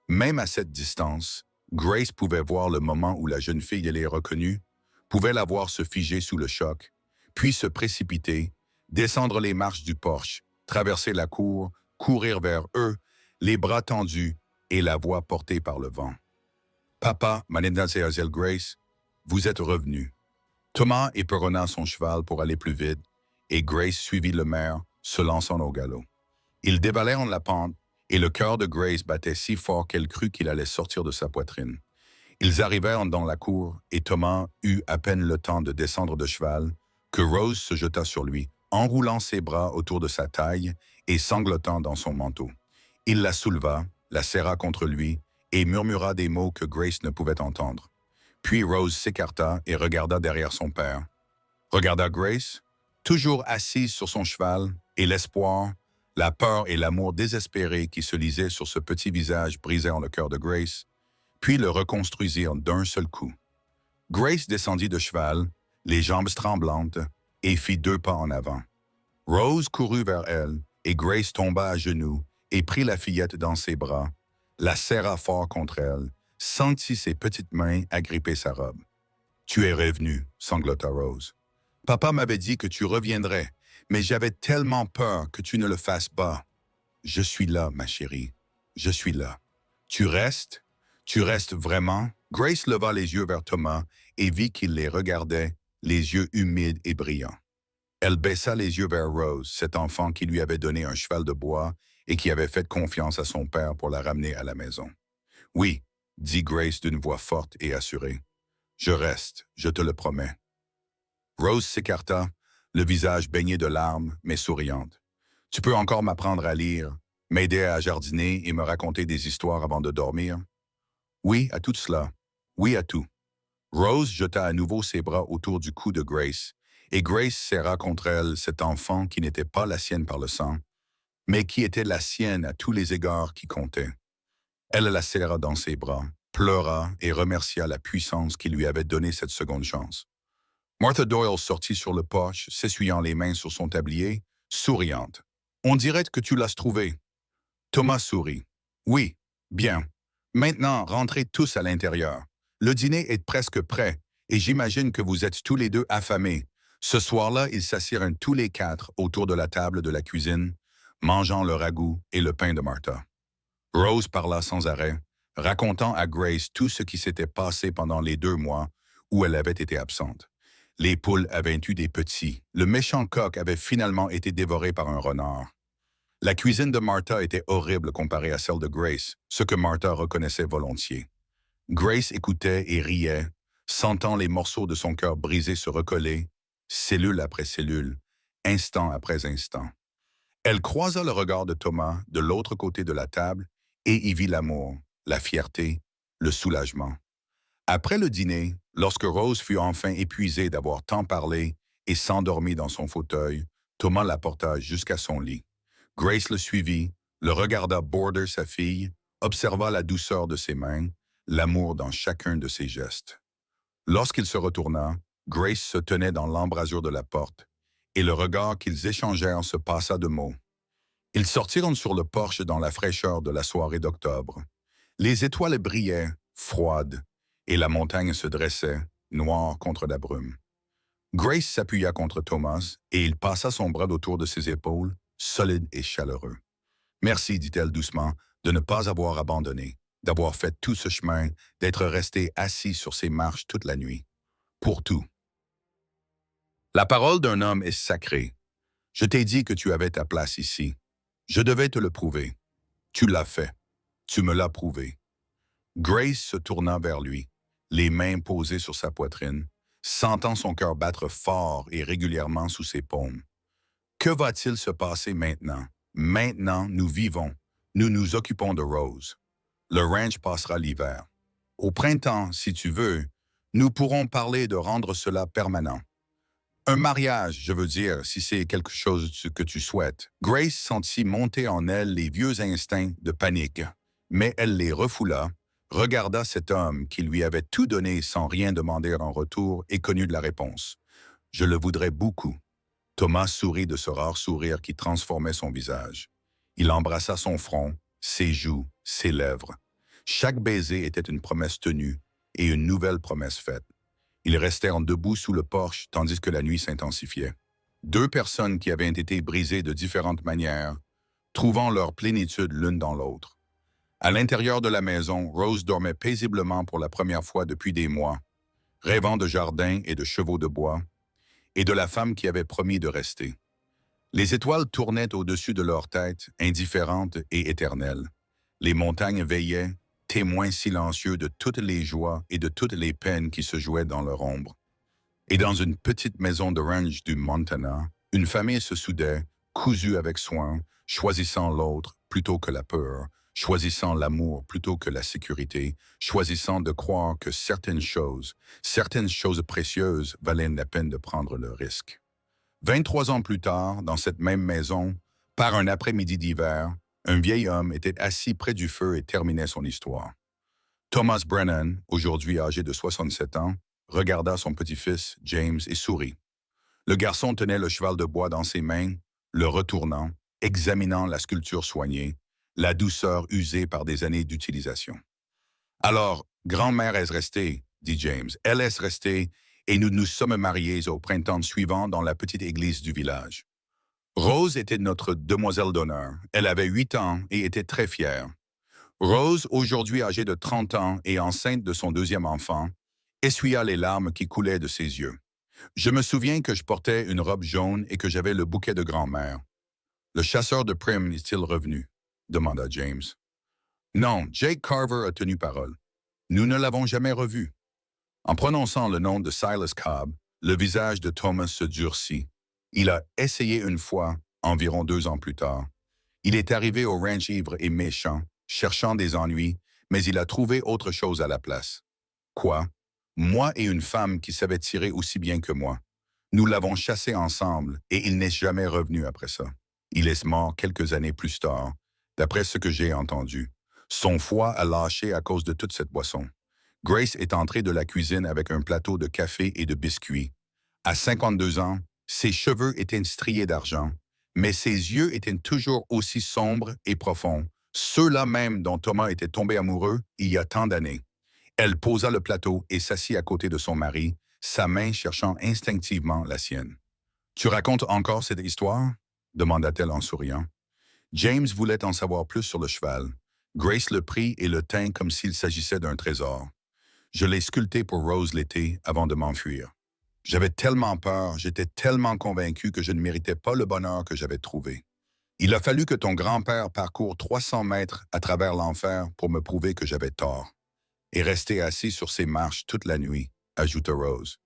Même à cette distance, Grace pouvait voir le moment où la jeune fille les reconnut, pouvait la voir se figer sous le choc, puis se précipiter, descendre les marches du porche, traverser la cour, courir vers eux, les bras tendus et la voix portée par le vent. « Papa, mademoiselle Grace, vous êtes revenu. » Thomas éperonna son cheval pour aller plus vite, et Grace suivit le maire, se lançant au galop. Ils dévalèrent la pente, et le cœur de Grace battait si fort qu'elle crut qu'il allait sortir de sa poitrine. Ils arrivèrent dans la cour, et Thomas eut à peine le temps de descendre de cheval, que Rose se jeta sur lui, enroulant ses bras autour de sa taille et sanglotant dans son manteau. Il la souleva, la serra contre lui, et murmura des mots que Grace ne pouvait entendre. Puis Rose s'écarta et regarda derrière son père. Regarda Grace, toujours assise sur son cheval, et l'espoir, la peur et l'amour désespéré qui se lisaient sur ce petit visage brisèrent le cœur de Grace, puis le reconstruisirent d'un seul coup. Grace descendit de cheval, les jambes tremblantes, et fit 2 pas en avant. Rose courut vers elle, et Grace tomba à genoux et prit la fillette dans ses bras, la serra fort contre elle, sentit ses petites mains agripper sa robe. « Tu es revenu, » sanglota Rose. « Papa m'avait dit que tu reviendrais, mais j'avais tellement peur que tu ne le fasses pas. Je suis là, ma chérie, je suis là. Tu restes? Tu restes vraiment? » Grace leva les yeux vers Thomas et vit qu'il les regardait, les yeux humides et brillants. Elle baissa les yeux vers Rose, cet enfant qui lui avait donné un cheval de bois et qui avait fait confiance à son père pour la ramener à la maison. « Oui, » dit Grace d'une voix forte et assurée. « Je reste, je te le promets. » Rose s'écarta, le visage baigné de larmes, mais souriante. « Tu peux encore m'apprendre à lire, m'aider à jardiner et me raconter des histoires avant de dormir? » « Oui, à tout cela. Oui, à tout. » Rose jeta à nouveau ses bras autour du cou de Grace, et Grace serra contre elle cet enfant qui n'était pas la sienne par le sang, mais qui était la sienne à tous les égards qui comptaient. Elle la serra dans ses bras, pleura et remercia la puissance qui lui avait donné cette seconde chance. Martha Doyle sortit sur le porche, s'essuyant les mains sur son tablier, souriante. « On dirait que tu l'as trouvé. » Thomas sourit. « Oui, bien. Maintenant, rentrez tous à l'intérieur. Le dîner est presque prêt, et j'imagine que vous êtes tous les deux affamés. » Ce soir-là, ils s'assirent tous les 4 autour de la table de la cuisine, mangeant le ragoût et le pain de Martha. Rose parla sans arrêt, racontant à Grace tout ce qui s'était passé pendant les 2 mois où elle avait été absente. Les poules avaient eu des petits. Le méchant coq avait finalement été dévoré par un renard. La cuisine de Martha était horrible comparée à celle de Grace, ce que Martha reconnaissait volontiers. Grace écoutait et riait, sentant les morceaux de son cœur brisé se recoller, cellule après cellule, instant après instant. Elle croisa le regard de Thomas de l'autre côté de la table et y vit l'amour, la fierté, le soulagement. Après le dîner, lorsque Rose fut enfin épuisée d'avoir tant parlé et s'endormit dans son fauteuil, Thomas la porta jusqu'à son lit. Grace le suivit, le regarda border sa fille, observa la douceur de ses mains, l'amour dans chacun de ses gestes. Lorsqu'il se retourna, Grace se tenait dans l'embrasure de la porte, et le regard qu'ils échangèrent se passa de mots. Ils sortirent sur le porche dans la fraîcheur de la soirée d'octobre. Les étoiles brillaient, froides, et la montagne se dressait, noire contre la brume. Grace s'appuya contre Thomas, et il passa son bras autour de ses épaules, solide et chaleureux. « Merci, dit-elle doucement, de ne pas avoir abandonné, d'avoir fait tout ce chemin, d'être resté assis sur ces marches toute la nuit. Pour tout. La parole d'un homme est sacrée. Je t'ai dit que tu avais ta place ici. Je devais te le prouver. Tu l'as fait. Tu me l'as prouvé. » Grace se tourna vers lui, les mains posées sur sa poitrine, sentant son cœur battre fort et régulièrement sous ses paumes. Que va-t-il se passer maintenant? Maintenant, nous vivons. Nous nous occupons de Rose. Le ranch passera l'hiver. Au printemps, si tu veux, nous pourrons parler de rendre cela permanent. Un mariage, je veux dire, si c'est quelque chose que tu souhaites. Grace sentit monter en elle les vieux instincts de panique, mais elle les refoula, regarda cet homme qui lui avait tout donné sans rien demander en retour et connut de la réponse. « Je le voudrais beaucoup. » Thomas sourit de ce rare sourire qui transformait son visage. Il embrassa son front, ses joues, ses lèvres. Chaque baiser était une promesse tenue et une nouvelle promesse faite. Ils restèrent debout sous le porche tandis que la nuit s'intensifiait. Deux personnes qui avaient été brisées de différentes manières, trouvant leur plénitude l'une dans l'autre. À l'intérieur de la maison, Rose dormait paisiblement pour la première fois depuis des mois, rêvant de jardins et de chevaux de bois, et de la femme qui avait promis de rester. Les étoiles tournaient au-dessus de leur tête, indifférentes et éternelles. Les montagnes veillaient, témoins silencieux de toutes les joies et de toutes les peines qui se jouaient dans leur ombre. Et dans une petite maison de ranch du Montana, une famille se soudait, cousue avec soin, choisissant l'autre plutôt que la peur, choisissant l'amour plutôt que la sécurité, choisissant de croire que certaines choses précieuses valaient la peine de prendre le risque. 23 ans plus tard, dans cette même maison, par un après-midi d'hiver, un vieil homme était assis près du feu et terminait son histoire. Thomas Brennan, aujourd'hui âgé de 67 ans, regarda son petit-fils, James, et sourit. Le garçon tenait le cheval de bois dans ses mains, le retournant, examinant la sculpture soignée, la douceur usée par des années d'utilisation. « Alors, grand-mère est restée, dit James. Elle est restée, et nous nous sommes mariés au printemps suivant dans la petite église du village. Rose était notre demoiselle d'honneur. Elle avait 8 ans et était très fière. Rose, aujourd'hui âgée de 30 ans et enceinte de son deuxième enfant, essuya les larmes qui coulaient de ses yeux. Je me souviens que je portais une robe jaune et que j'avais le bouquet de grand-mère. Le chasseur de primes est-il revenu? Demanda James. Non, Jake Carver a tenu parole. Nous ne l'avons jamais revu. En prononçant le nom de Silas Cobb, le visage de Thomas se durcit. Il a essayé une fois, environ 2 ans plus tard. Il est arrivé au ranch ivre et méchant, cherchant des ennuis, mais il a trouvé autre chose à la place. Quoi? Moi et une femme qui savait tirer aussi bien que moi. Nous l'avons chassé ensemble et il n'est jamais revenu après ça. Il est mort quelques années plus tard, d'après ce que j'ai entendu. Son foie a lâché à cause de toute cette boisson. Grace est entrée de la cuisine avec un plateau de café et de biscuits. À 52 ans, ses cheveux étaient striés d'argent, mais ses yeux étaient toujours aussi sombres et profonds, ceux-là même dont Thomas était tombé amoureux il y a tant d'années. Elle posa le plateau et s'assit à côté de son mari, sa main cherchant instinctivement la sienne. « Tu racontes encore cette histoire? » demanda-t-elle en souriant. James voulait en savoir plus sur le cheval. Grace le prit et le tint comme s'il s'agissait d'un trésor. Je l'ai sculpté pour Rose l'été avant de m'enfuir. J'avais tellement peur, j'étais tellement convaincu que je ne méritais pas le bonheur que j'avais trouvé. Il a fallu que ton grand-père parcourt 300 mètres à travers l'enfer pour me prouver que j'avais tort. Et rester assis sur ces marches toute la nuit, ajouta Rose.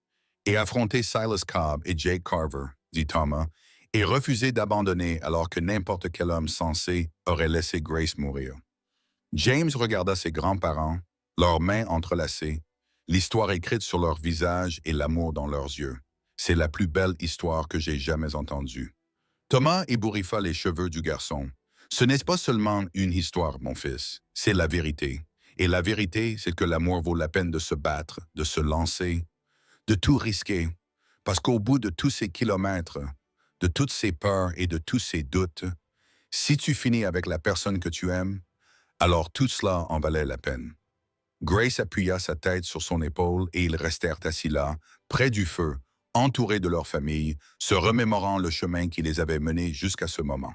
Et affronter Silas Cobb et Jake Carver, dit Thomas, et refuser d'abandonner alors que n'importe quel homme sensé aurait laissé Grace mourir. James regarda ses grands-parents, leurs mains entrelacées, l'histoire écrite sur leur visage et l'amour dans leurs yeux. C'est la plus belle histoire que j'ai jamais entendue. Thomas ébouriffa les cheveux du garçon. Ce n'est pas seulement une histoire, mon fils, c'est la vérité. Et la vérité, c'est que l'amour vaut la peine de se battre, de se lancer, de tout risquer. Parce qu'au bout de tous ces kilomètres, de toutes ces peurs et de tous ces doutes, si tu finis avec la personne que tu aimes, alors tout cela en valait la peine. Grace appuya sa tête sur son épaule et ils restèrent assis là, près du feu, entourés de leur famille, se remémorant le chemin qui les avait menés jusqu'à ce moment.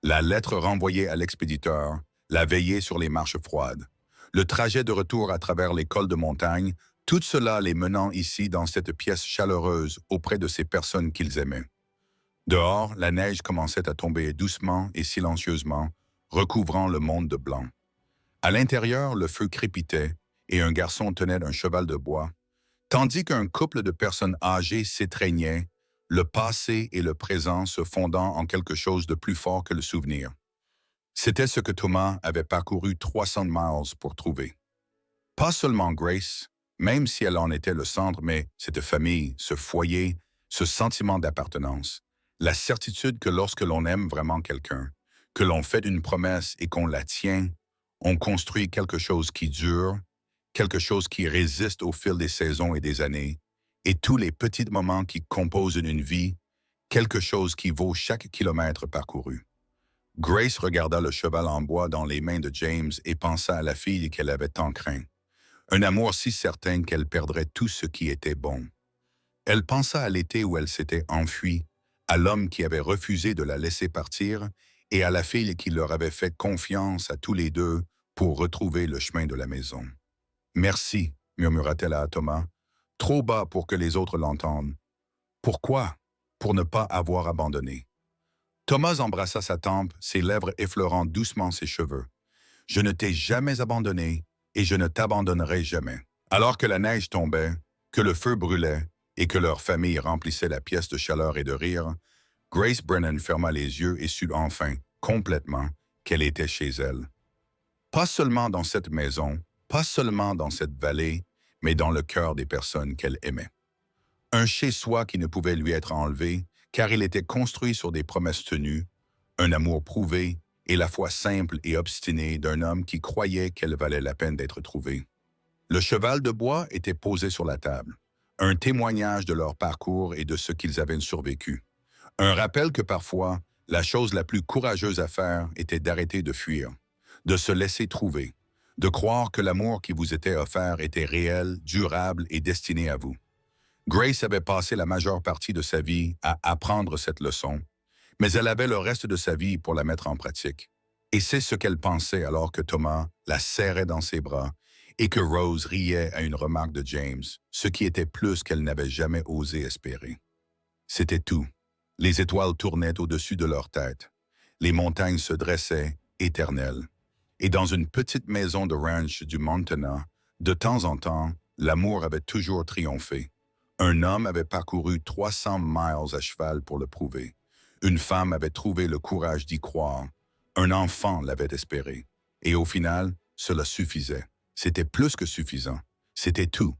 La lettre renvoyée à l'expéditeur, la veillée sur les marches froides, le trajet de retour à travers les cols de montagne, tout cela les menant ici dans cette pièce chaleureuse auprès de ces personnes qu'ils aimaient. Dehors, la neige commençait à tomber doucement et silencieusement, recouvrant le monde de blanc. À l'intérieur, le feu crépitait et un garçon tenait un cheval de bois, tandis qu'un couple de personnes âgées s'étreignaient, le passé et le présent se fondant en quelque chose de plus fort que le souvenir. C'était ce que Thomas avait parcouru 300 miles pour trouver. Pas seulement Grace, même si elle en était le centre, mais cette famille, ce foyer, ce sentiment d'appartenance, la certitude que lorsque l'on aime vraiment quelqu'un, que l'on fait une promesse et qu'on la tient, on construit quelque chose qui dure, quelque chose qui résiste au fil des saisons et des années, et tous les petits moments qui composent une vie, quelque chose qui vaut chaque kilomètre parcouru. Grace regarda le cheval en bois dans les mains de James et pensa à la fille qu'elle avait tant craint. Un amour si certain qu'elle perdrait tout ce qui était bon. Elle pensa à l'été où elle s'était enfuie, à l'homme qui avait refusé de la laisser partir et à la fille qui leur avait fait confiance à tous les deux pour retrouver le chemin de la maison. « Merci », murmura-t-elle à Thomas, trop bas pour que les autres l'entendent. « Pourquoi? Pour ne pas avoir abandonné. » Thomas embrassa sa tempe, ses lèvres effleurant doucement ses cheveux. « Je ne t'ai jamais abandonné et je ne t'abandonnerai jamais. » Alors que la neige tombait, que le feu brûlait et que leur famille remplissait la pièce de chaleur et de rire, Grace Brennan ferma les yeux et sut enfin, complètement, qu'elle était chez elle. Pas seulement dans cette maison, pas seulement dans cette vallée, mais dans le cœur des personnes qu'elle aimait. Un chez-soi qui ne pouvait lui être enlevé, car il était construit sur des promesses tenues, un amour prouvé et la foi simple et obstinée d'un homme qui croyait qu'elle valait la peine d'être trouvée. Le cheval de bois était posé sur la table, un témoignage de leur parcours et de ce qu'ils avaient survécu. Un rappel que parfois, la chose la plus courageuse à faire était d'arrêter de fuir, de se laisser trouver, de croire que l'amour qui vous était offert était réel, durable et destiné à vous. Grace avait passé la majeure partie de sa vie à apprendre cette leçon, mais elle avait le reste de sa vie pour la mettre en pratique. Et c'est ce qu'elle pensait alors que Thomas la serrait dans ses bras et que Rose riait à une remarque de James, ce qui était plus qu'elle n'avait jamais osé espérer. C'était tout. Les étoiles tournaient au-dessus de leur tête. Les montagnes se dressaient, éternelles. Et dans une petite maison de ranch du Montana, de temps en temps, l'amour avait toujours triomphé. Un homme avait parcouru 300 miles à cheval pour le prouver. Une femme avait trouvé le courage d'y croire. Un enfant l'avait espéré. Et au final, cela suffisait. C'était plus que suffisant. C'était tout.